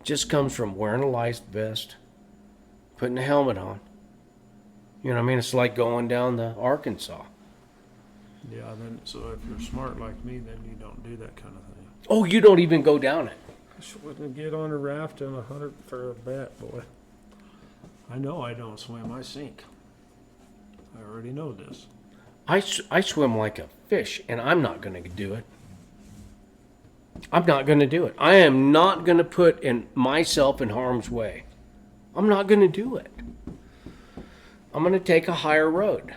just comes from wearing a life vest, putting a helmet on. You know what I mean? It's like going down the Arkansas. Yeah, then so if you're smart like me, then you don't do that kind of thing. Oh, you don't even go down it. I wouldn't get on a raft and 100 for a bet, boy. I know I don't swim, I sink. I already know this. I swim like a fish, and I'm not going to do it. I'm not going to do it. I am not going to put myself in harm's way. I'm not going to do it. I'm going to take a higher road.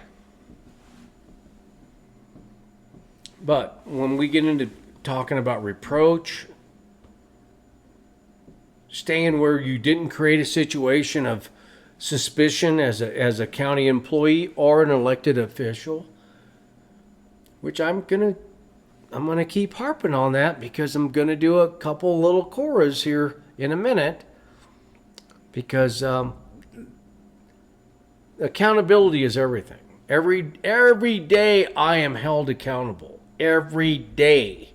But when we get into talking about reproach, staying where you didn't create a situation of suspicion as a county employee or an elected official, which I'm gonna keep harping on that, because I'm gonna do a couple little choras here in a minute, because accountability is everything. Every day I am held accountable. Every day.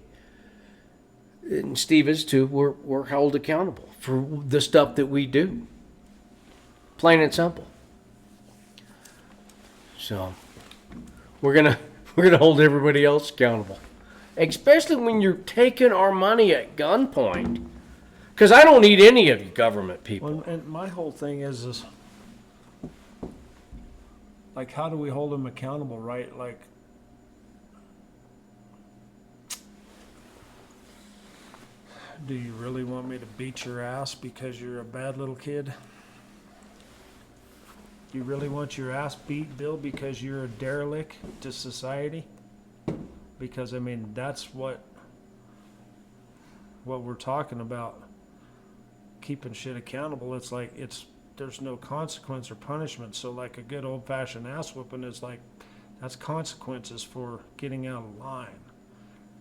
And Steve is too. We're held accountable for the stuff that we do. Plain and simple. So we're gonna hold everybody else accountable, especially when you're taking our money at gunpoint. Because I don't need any of you government people. Well, and my whole thing is like, how do we hold them accountable, right? Like, do you really want me to beat your ass because you're a bad little kid? You really want your ass beat, Bill, because you're a derelict to society? Because, I mean, that's what we're talking about, keeping shit accountable. It's like, there's no consequence or punishment. So like a good old-fashioned ass whooping is like, that's consequences for getting out of line,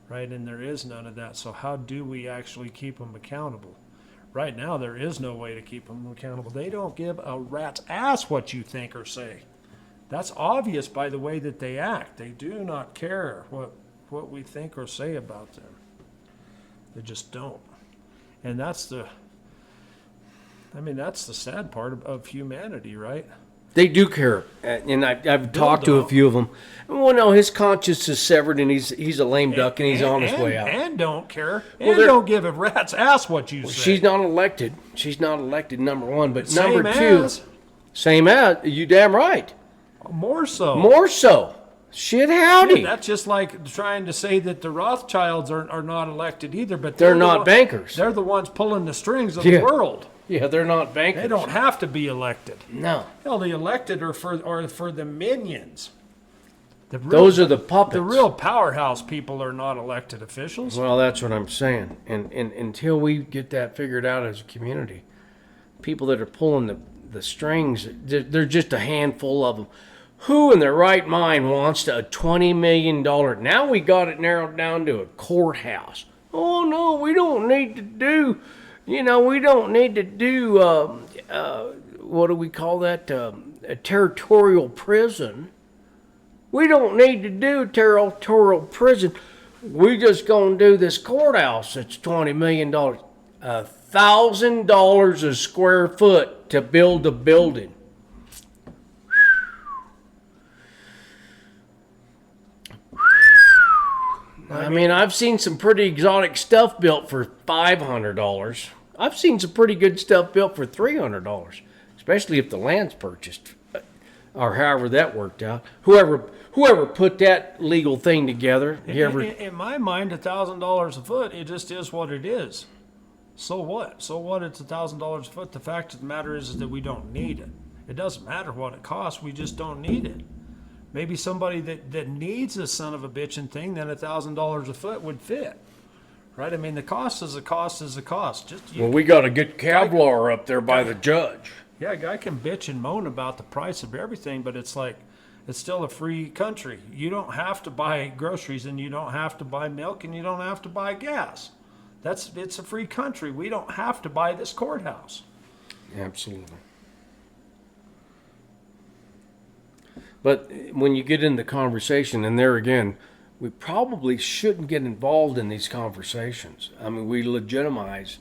right? And there is none of that. So how do we actually keep them accountable? Right now, there is no way to keep them accountable. They don't give a rat's ass what you think or say. That's obvious by the way that they act. They do not care what we think or say about them. They just don't. And that's the sad part of humanity, right? They do care, and I've talked to a few of them. Well, no, his conscience is severed, and he's a lame duck, and he's on his way out. And don't care, and don't give a rat's ass what you say. She's not elected. She's not elected, number one. But Same number two, as. same as, you damn right. More so. More so. Shit howdy. Yeah, that's just like trying to say that the Rothschilds are not elected either, but they're not bankers. They're the ones pulling the strings of the world. Yeah, they're not bankers. They don't have to be elected. No. Hell, the elected are for the minions. Those are the puppets. The real powerhouse people are not elected officials. Well, that's what I'm saying. And until we get that figured out as a community, people that are pulling the strings, they're just a handful of them. Who in their right mind wants a $20 million? Now we got it narrowed down to a courthouse. Oh, no, we don't need to do... we don't need to do, what do we call that, a territorial prison. We don't need to do territorial prison. We just going to do this courthouse that's $20 million. $1,000 a square foot to build a building. I mean, I've seen some pretty exotic stuff built for $500. I've seen some pretty good stuff built for $300, especially if the land's purchased, or however that worked out. Whoever put that legal thing together. In my mind, $1,000 a foot, it just is what it is. So what? So what? It's $1,000 a foot. The fact of the matter is that we don't need it. It doesn't matter what it costs. We just don't need it. Maybe somebody that needs a son of a bitchin' thing, then $1,000 a foot would fit. Right? I mean, the cost is a cost is a cost. Just Well, we got a good Kevlar up there by the judge. yeah, a guy can bitch and moan about the price of everything, but it's like, it's still a free country. You don't have to buy groceries, and you don't have to buy milk, and you don't have to buy gas. It's a free country. We don't have to buy this courthouse. Absolutely. But when you get into conversation, and there again, we probably shouldn't get involved in these conversations. I mean, we legitimize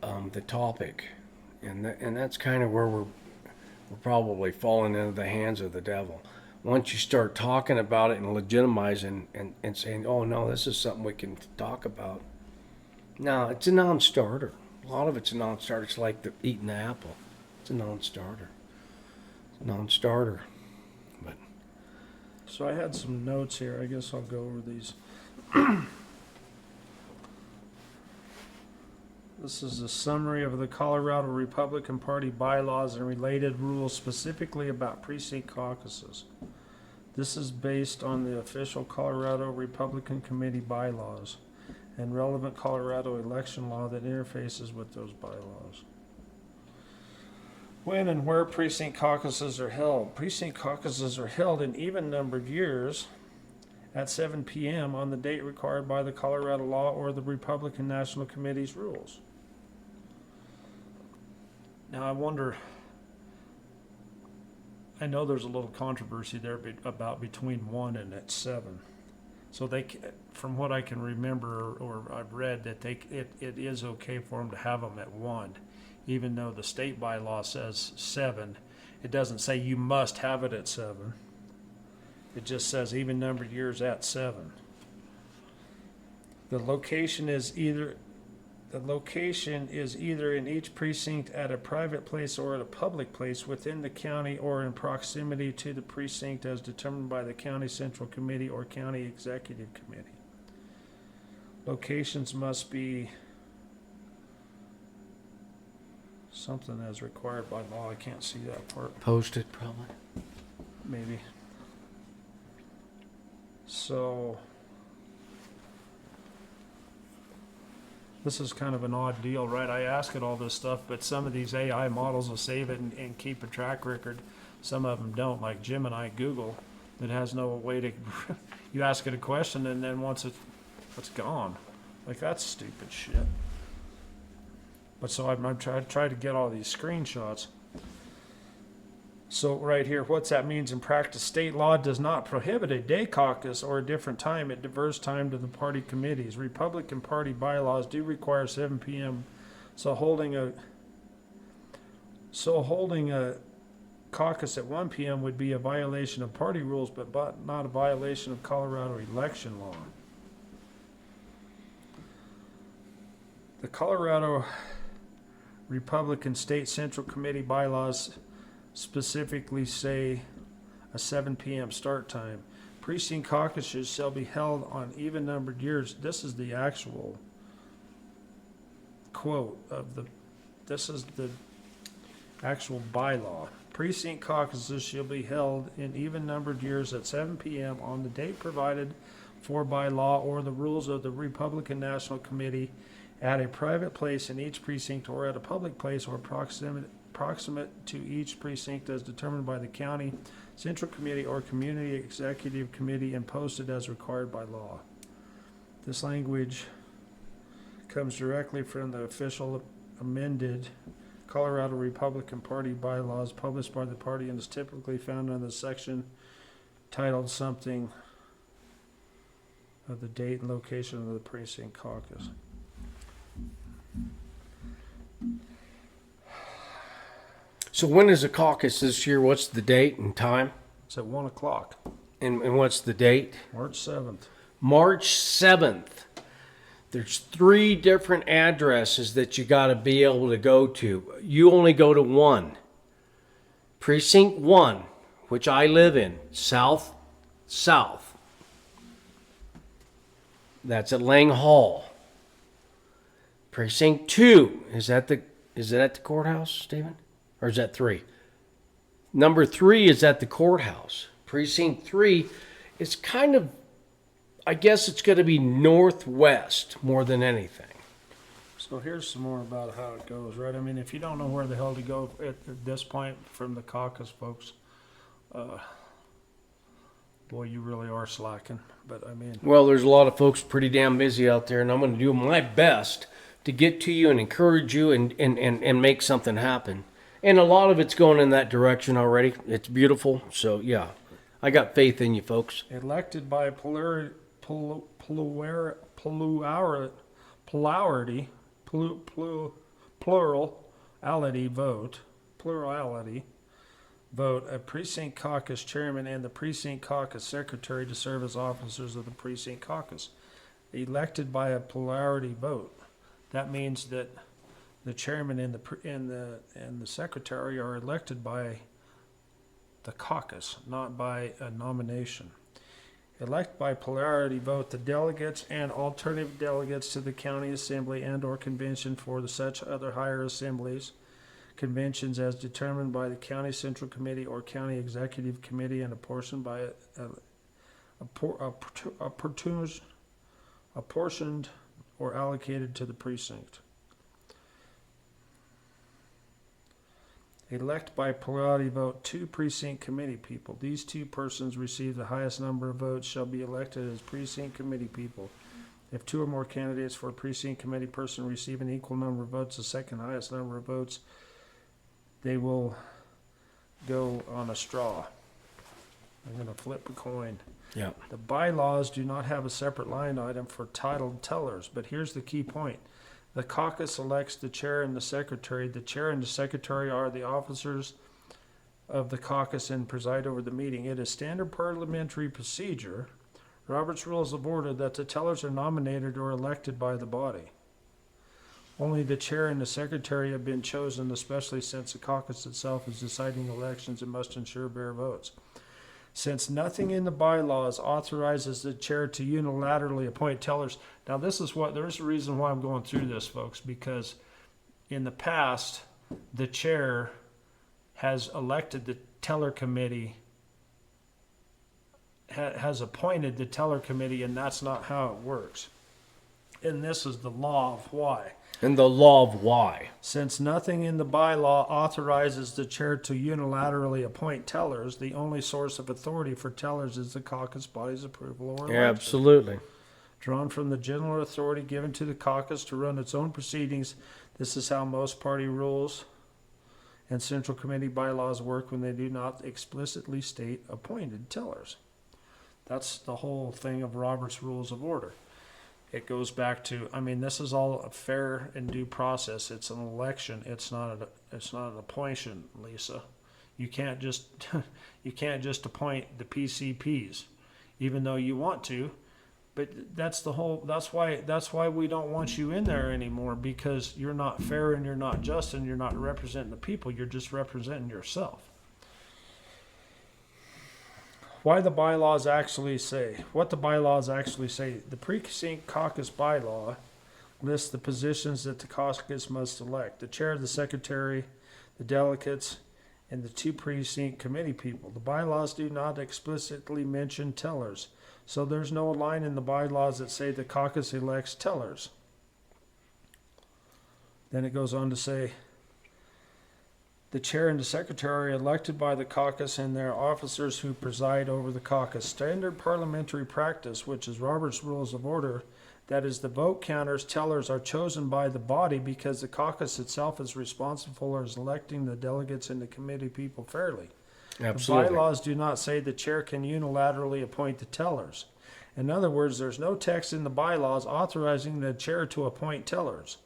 the topic, and that's kind of where we're probably falling into the hands of the devil. Once you start talking about it and legitimizing and saying, oh, no, this is something we can talk about. No, it's a non-starter. A lot of it's a non-starter. It's like eating the apple. It's a non-starter. It's a non-starter. But So I had some notes here. I guess I'll go over these. This is a summary of the Colorado Republican Party bylaws and related rules specifically about precinct caucuses. This is based on the official Colorado Republican Committee bylaws and relevant Colorado election law that interfaces with those bylaws. When and where precinct caucuses are held. Precinct caucuses are held in even-numbered years at 7 p.m. on the date required by the Colorado law or the Republican National Committee's rules. Now I wonder, I know there's a little controversy there about between 1 and at 7. So from what I can remember or I've read, that it is okay for them to have them at 1. Even though the state bylaw says 7, it doesn't say you must have it at 7. It just says even numbered years at 7. The location is either in each precinct at a private place or at a public place within the county or in proximity to the precinct as determined by the County Central Committee or County Executive Committee. Locations must be something as required by law. I can't see that part. posted, probably. Maybe. So this is kind of an odd deal, right? I ask it all this stuff, but some of these AI models will save it and keep a track record. Some of them don't, like Gemini, Google, that has no way to, you ask it a question and then once it's gone. Like, that's stupid shit. But so I'm trying to get all these screenshots. So right here, what's that means in practice? State law does not prohibit a day caucus or a different time at diverse time to the party committees. Republican Party bylaws do require 7 p.m. So holding a caucus at 1 p.m. would be a violation of party rules, but not a violation of Colorado election law. The Colorado Republican State Central Committee bylaws specifically say a 7 p.m. start time. Precinct caucuses shall be held on even-numbered years. This is the actual quote of this is the actual bylaw. Precinct caucuses shall be held in even-numbered years at 7 p.m. on the date provided for by law or the rules of the Republican National Committee at a private place in each precinct or at a public place or proximate to each precinct as determined by the County Central Committee or Community Executive Committee and posted as required by law. This language comes directly from the official amended Colorado Republican Party bylaws published by the party and is typically found in the section titled something of the date and location of the precinct caucus. So when is the caucus this year? What's the date and time? It's at 1 o'clock, And what's the date? March 7th. March 7th. There's 3 different addresses that you got to be able to go to. You only go to one. Precinct 1, which I live in, south. That's at Lang Hall. Precinct 2, is it at the courthouse, Stephen? Or is that 3? Number 3 is at the courthouse. Precinct 3 is kind of, I guess it's going to be northwest more than anything. So here's some more about how it goes, right? I mean, if you don't know where the hell to go at this point from the caucus, folks, boy, you really are slacking. But I mean, Well, there's a lot of folks pretty damn busy out there, and I'm going to do my best to get to you and encourage you and make something happen. And a lot of it's going in that direction already. It's beautiful. So, yeah, I got faith in you, folks. elected by plurality vote, a precinct caucus chairman and the precinct caucus secretary to serve as officers of the precinct caucus. Elected by a plurality vote. That means that the chairman and the secretary are elected by the caucus, not by a nomination. Elect by plurality vote the delegates and alternative delegates to the county assembly and or convention for the such other higher assemblies, conventions as determined by the county central committee or county executive committee and apportioned by apportioned or allocated to the precinct. Elect by plurality vote 2 precinct committee people. These 2 persons receive the highest number of votes shall be elected as precinct committee people. If 2 or more candidates for a precinct committee person receive an equal number of votes, the second highest number of votes, they will go on a straw. I'm going to flip a coin. Yeah. The bylaws do not have a separate line item for titled tellers, but here's the key point. The caucus elects the chair and the secretary. The chair and the secretary are the officers of the caucus and preside over the meeting. It is standard parliamentary procedure, Robert's Rules of Order, that the tellers are nominated or elected by the body. Only the chair and the secretary have been chosen, especially since the caucus itself is deciding elections and must ensure bare votes. Since nothing in the bylaws authorizes the chair to unilaterally appoint tellers. Now, there's a reason why I'm going through this, folks, because in the past, the chair has elected the teller committee, has appointed the teller committee, and that's not how it works. And this is the law of why. And the law of why. Since nothing in the bylaw authorizes the chair to unilaterally appoint tellers, the only source of authority for tellers is the caucus body's approval or election. Absolutely. Drawn from the general authority given to the caucus to run its own proceedings, this is how most party rules and central committee bylaws work when they do not explicitly state appointed tellers. That's the whole thing of Robert's Rules of Order. It goes back to, I mean, this is all a fair and due process. It's an election. It's not an appointment, Lisa. You can't just appoint the PCPs, even though you want to. But that's why we don't want you in there anymore, because you're not fair and you're not just and you're not representing the people. You're just representing yourself. What the bylaws actually say. The precinct caucus bylaw lists the positions that the caucus must elect. The chair, the secretary, the delegates, and the 2 precinct committee people. The bylaws do not explicitly mention tellers, so there's no line in the bylaws that say the caucus elects tellers. Then it goes on to say, the chair and the secretary are elected by the caucus and their officers who preside over the caucus. Standard parliamentary practice, which is Robert's Rules of Order, that is, the vote counters, tellers, are chosen by the body because the caucus itself is responsible for electing the delegates and the committee people fairly. Absolutely. The bylaws do not say the chair can unilaterally appoint the tellers. In other words, there's no text in the bylaws authorizing the chair to appoint tellers.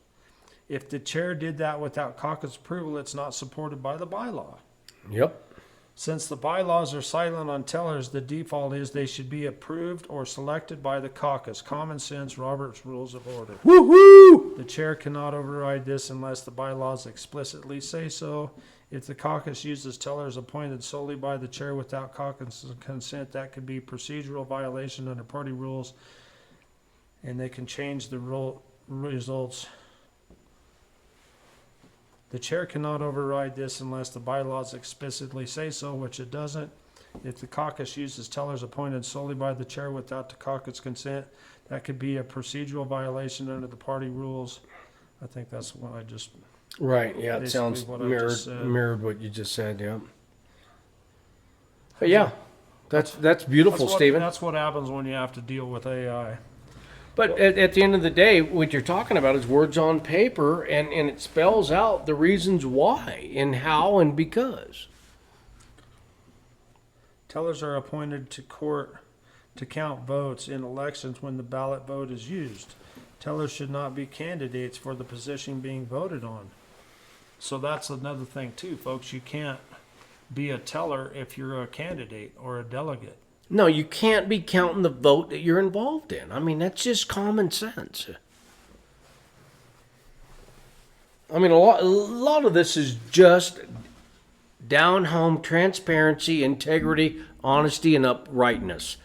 If the chair did that without caucus approval, it's not supported by the bylaw. Yep. Since the bylaws are silent on tellers, the default is they should be approved or selected by the caucus. Common sense, Robert's Rules of Order. Woohoo! The chair cannot override this unless the bylaws explicitly say so. If the caucus uses tellers appointed solely by the chair without caucus consent, that could be procedural violation under party rules, and they can change the results. The chair cannot override this unless the bylaws explicitly say so, which it doesn't. If the caucus uses tellers appointed solely by the chair without the caucus consent, that could be a procedural violation under the party rules. I think that's what I just, Right. Yeah. It basically sounds what I just mirrored said. mirrored what you just said. Yeah. But yeah, that's beautiful, Stephen. That's what happens when you have to deal with AI. But at the end of the day, what you're talking about is words on paper, and it spells out the reasons why and how and because. Tellers are appointed to court to count votes in elections when the ballot vote is used. Tellers should not be candidates for the position being voted on. So that's another thing too, folks. You can't be a teller if you're a candidate or a delegate. No, you can't be counting the vote that you're involved in. I mean, that's just common sense. I mean, a lot of this is just down-home transparency, integrity, honesty, and uprightness.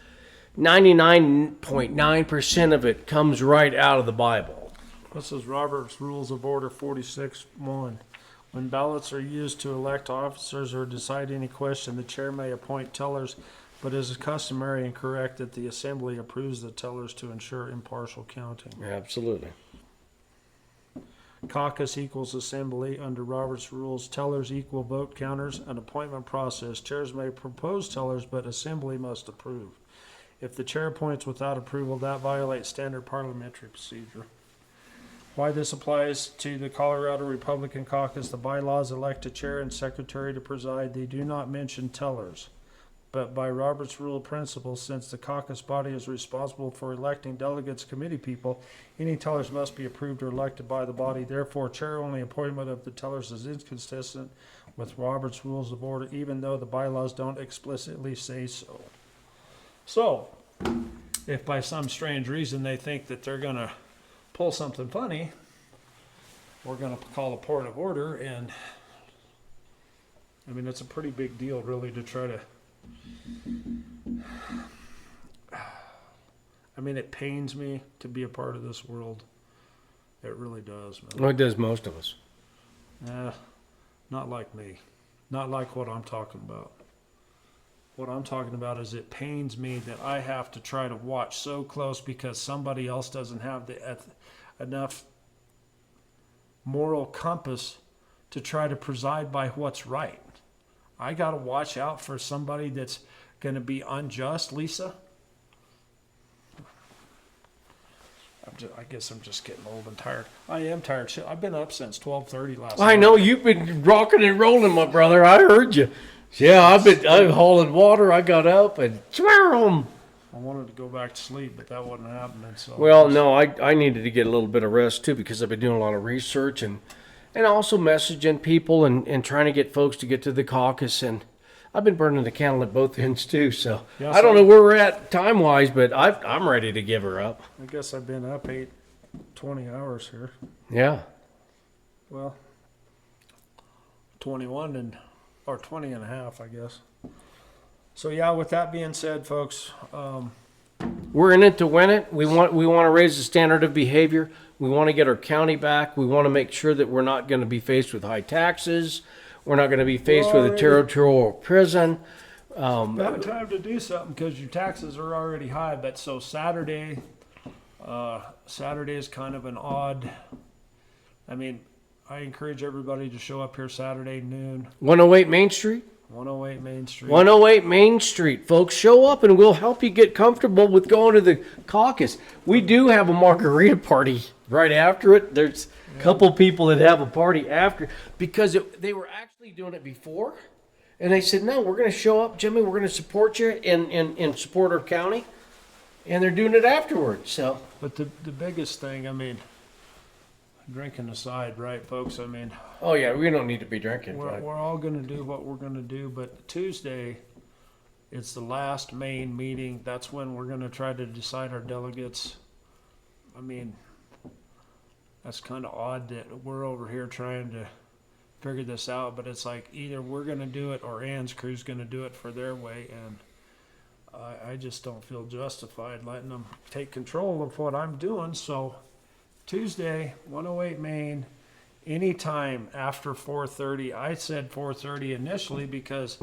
99.9% of it comes right out of the Bible. This is Robert's Rules of Order 46-1. When ballots are used to elect officers or decide any question, the chair may appoint tellers, but it is customary and correct that the assembly approves the tellers to ensure impartial counting. Absolutely. Caucus equals assembly under Robert's rules. Tellers equal vote counters. An appointment process. Chairs may propose tellers, but assembly must approve. If the chair appoints without approval, that violates standard parliamentary procedure. Why this applies to the Colorado Republican Caucus, the bylaws elect a chair and secretary to preside. They do not mention tellers. But by Robert's Rule of Principle, since the caucus body is responsible for electing delegates, committee people, any tellers must be approved or elected by the body. Therefore, chair-only appointment of the tellers is inconsistent with Robert's Rules of Order, even though the bylaws don't explicitly say so. So, if by some strange reason they think that they're going to pull something funny, we're going to call a point of order, and I mean, it's a pretty big deal, really, to try to. I mean, it pains me to be a part of this world. It really does, man. Well, it does most of us. Not like me. Not like what I'm talking about. What I'm talking about is it pains me that I have to try to watch so close because somebody else doesn't have enough moral compass to try to preside by what's right. I got to watch out for somebody that's going to be unjust, Lisa. I guess I'm just getting old and tired. I am tired. Shit, I've been up since 12:30 last night. I know you've been rocking and rolling, my brother. I heard you. Yeah, I'm hauling water. I got up and I wanted to go back to sleep, but that wasn't happening. So well, no, I needed to get a little bit of rest too because I've been doing a lot of research and also messaging people and trying to get folks to get to the caucus, and I've been burning the candle at both ends too. So yeah, I don't know where we're at time wise, but I'm ready to give her up. I guess I've been up 20 hours here. Yeah. Well, 21 or 20 and a half, I guess. So yeah, with that being said, folks, we're in it to win it. We want to raise the standard of behavior. We want to get our county back. We want to make sure that we're not going to be faced with high taxes. We're not going to be faced with a territorial prison. Not time to do something because your taxes are already high. But so Saturday is kind of an odd. I mean, I encourage everybody to show up here Saturday noon. 108 Main Street. 108 Main Street. 108 Main Street, folks. Show up and we'll help you get comfortable with going to the caucus. We do have a margarita party right after it. There's a couple people that have a party after because they were actually doing it before. And they said, no, we're going to show up, Jimmy. We're going to support you and support our county. And they're doing it afterwards. So, but the biggest thing, I mean, drinking aside, right, folks? I mean, oh yeah, we don't need to be drinking. We're all going to do what we're going to do, but Tuesday, it's the last main meeting. That's when we're going to try to decide our delegates. I mean, that's kind of odd that we're over here trying to figure this out, but it's like either we're going to do it or Ann's crew's going to do it for their way, and I just don't feel justified letting them take control of what I'm doing. So Tuesday, 108 Main, anytime after 4:30. I said 4:30 initially because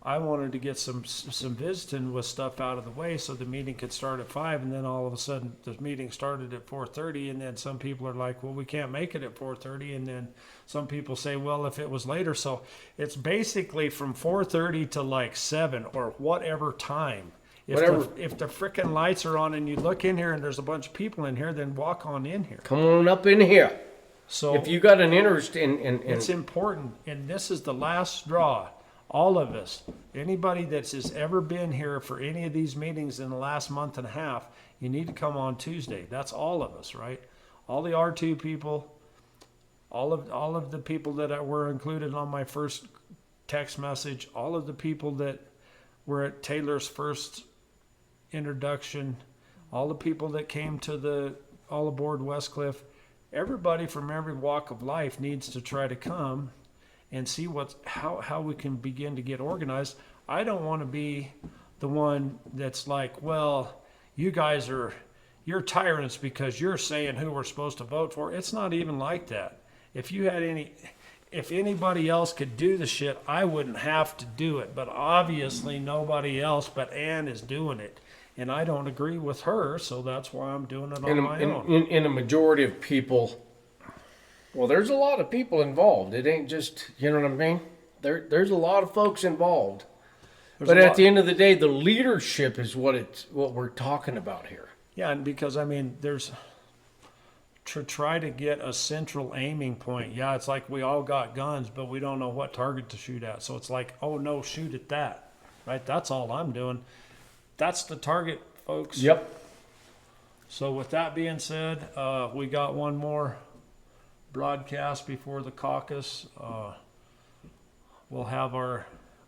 I wanted to get some visiting with stuff out of the way so the meeting could start at 5, and then all of a sudden the meeting started at 4:30, and then some people are like, well, we can't make it at 4:30, and then some people say, well, if it was later. So it's basically from 4:30 to like 7 or whatever time. If the frickin' lights are on and you look in here and there's a bunch of people in here, then walk on in here. Come on up in here. So if you got an interest in it's important, and this is the last straw. All of us, anybody has ever been here for any of these meetings in the last month and a half, you need to come on Tuesday. That's all of us, right? All the R2 people, all of the people that were included on my first text message, all of the people that were at Taylor's first introduction, all the people that came to the All Aboard Westcliff, everybody from every walk of life needs to try to come and see how we can begin to get organized. I don't want to be the one that's like, well, you're tyrants because you're saying who we're supposed to vote for. It's not even like that. If anybody else could do the shit, I wouldn't have to do it. But obviously nobody else but Ann is doing it. And I don't agree with her, so that's why I'm doing it on my own. In a majority of people, well, there's a lot of people involved. It ain't just, you know what I mean? There's a lot of folks involved. But at the end of the day, the leadership is what we're talking about here. Yeah, and because, I mean, there's to try to get a central aiming point. Yeah, it's like we all got guns, but we don't know what target to shoot at. So it's like, oh, no, shoot at that. Right? That's all I'm doing. That's the target, folks. Yep. So with that being said, we got one more broadcast before the caucus.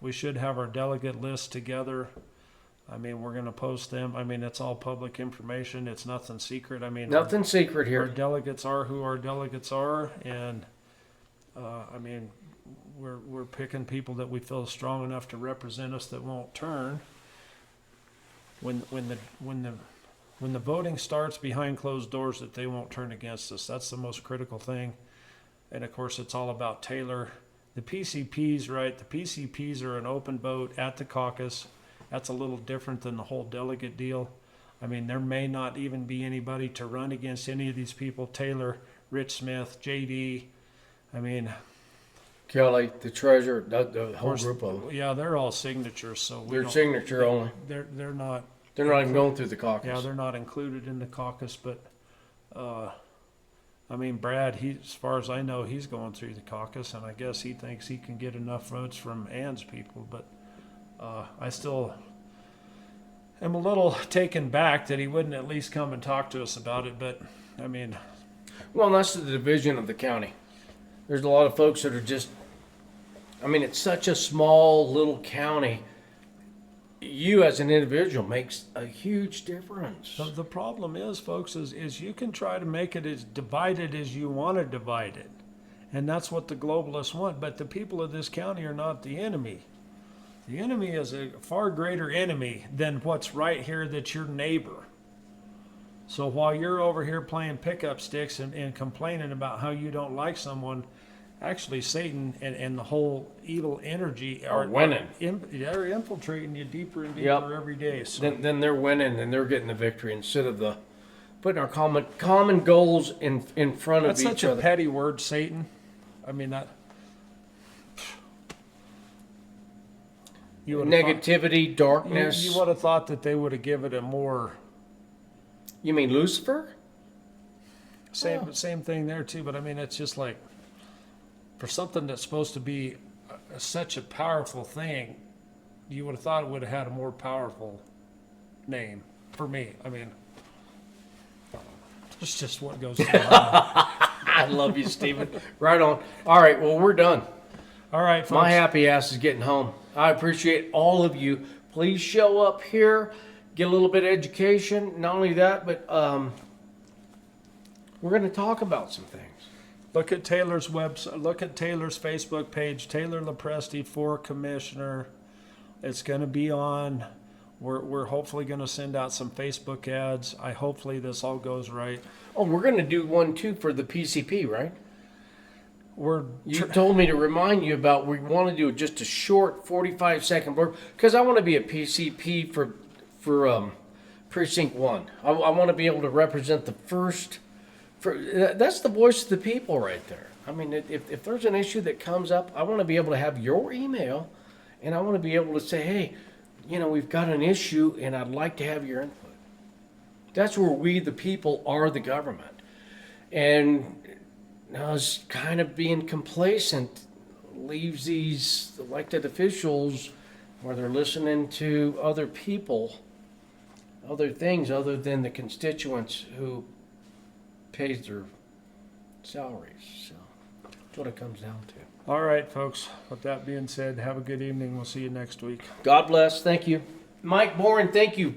We should have our delegate list together. I mean, we're going to post them. I mean, it's all public information. It's nothing secret. I mean, nothing secret here. Our delegates are who our delegates are, and I mean, we're picking people that we feel strong enough to represent us that won't turn. When the voting starts behind closed doors, that they won't turn against us. That's the most critical thing. And of course, it's all about Taylor. The PCPs, right? The PCPs are an open vote at the caucus. That's a little different than the whole delegate deal. I mean, there may not even be anybody to run against any of these people. Taylor, Rich Smith, JD. I mean, Kelly, the treasurer, the whole group of them. Yeah, they're all signatures. So they're signature only. They're not. They're not even going through the caucus. Yeah, they're not included in the caucus. But I mean, Brad, as far as I know, he's going through the caucus, and I guess he thinks he can get enough votes from Ann's people. But I still am a little taken back that he wouldn't at least come and talk to us about it. But I mean, well, that's the division of the county. There's a lot of folks that are just, I mean, it's such a small little county. You as an individual makes a huge difference. The problem is, folks, is you can try to make it as divided as you want to divide it. And that's what the globalists want. But the people of this county are not the enemy. The enemy is a far greater enemy than what's right here that's your neighbor. So while you're over here playing pickup sticks and complaining about how you don't like someone, actually Satan and the whole evil energy are winning. They're infiltrating you deeper and deeper every day. So. Then they're winning and they're getting the victory instead of putting our common goals in front of each other. That's such a petty word, Satan. I mean, that... Negativity, darkness. You would have thought that they would have given it a more... You mean Lucifer? Same thing there too, but I mean, it's just like, for something that's supposed to be such a powerful thing, you would have thought it would have had a more powerful name for me. I mean, it's just what goes through my mind. I love you, Stephen. Right on. All right, well, we're done. All right, folks. My happy ass is getting home. I appreciate all of you. Please show up here, get a little bit of education. Not only that, but we're going to talk about some things. Look at Taylor's website. Look at Taylor's Facebook page. Taylor Lopresti for commissioner. It's going to be on. We're hopefully going to send out some Facebook ads. Hopefully this all goes right. Oh, we're going to do one too for the PCP, right? You told me to remind you about we want to do just a short 45-second blurb because I want to be a PCP for Precinct 1. I want to be able to represent the first. That's the voice of the people right there. I mean, if there's an issue that comes up, I want to be able to have your email, and I want to be able to say, hey, we've got an issue, and I'd like to have your input. That's where we, the people, are the government. And us kind of being complacent leaves these elected officials where they're listening to other people, other things other than the constituents who pays their salaries. So that's what it comes down to. All right, folks. With that being said, have a good evening. We'll see you next week. God bless. Thank you. Mike Boren, thank you.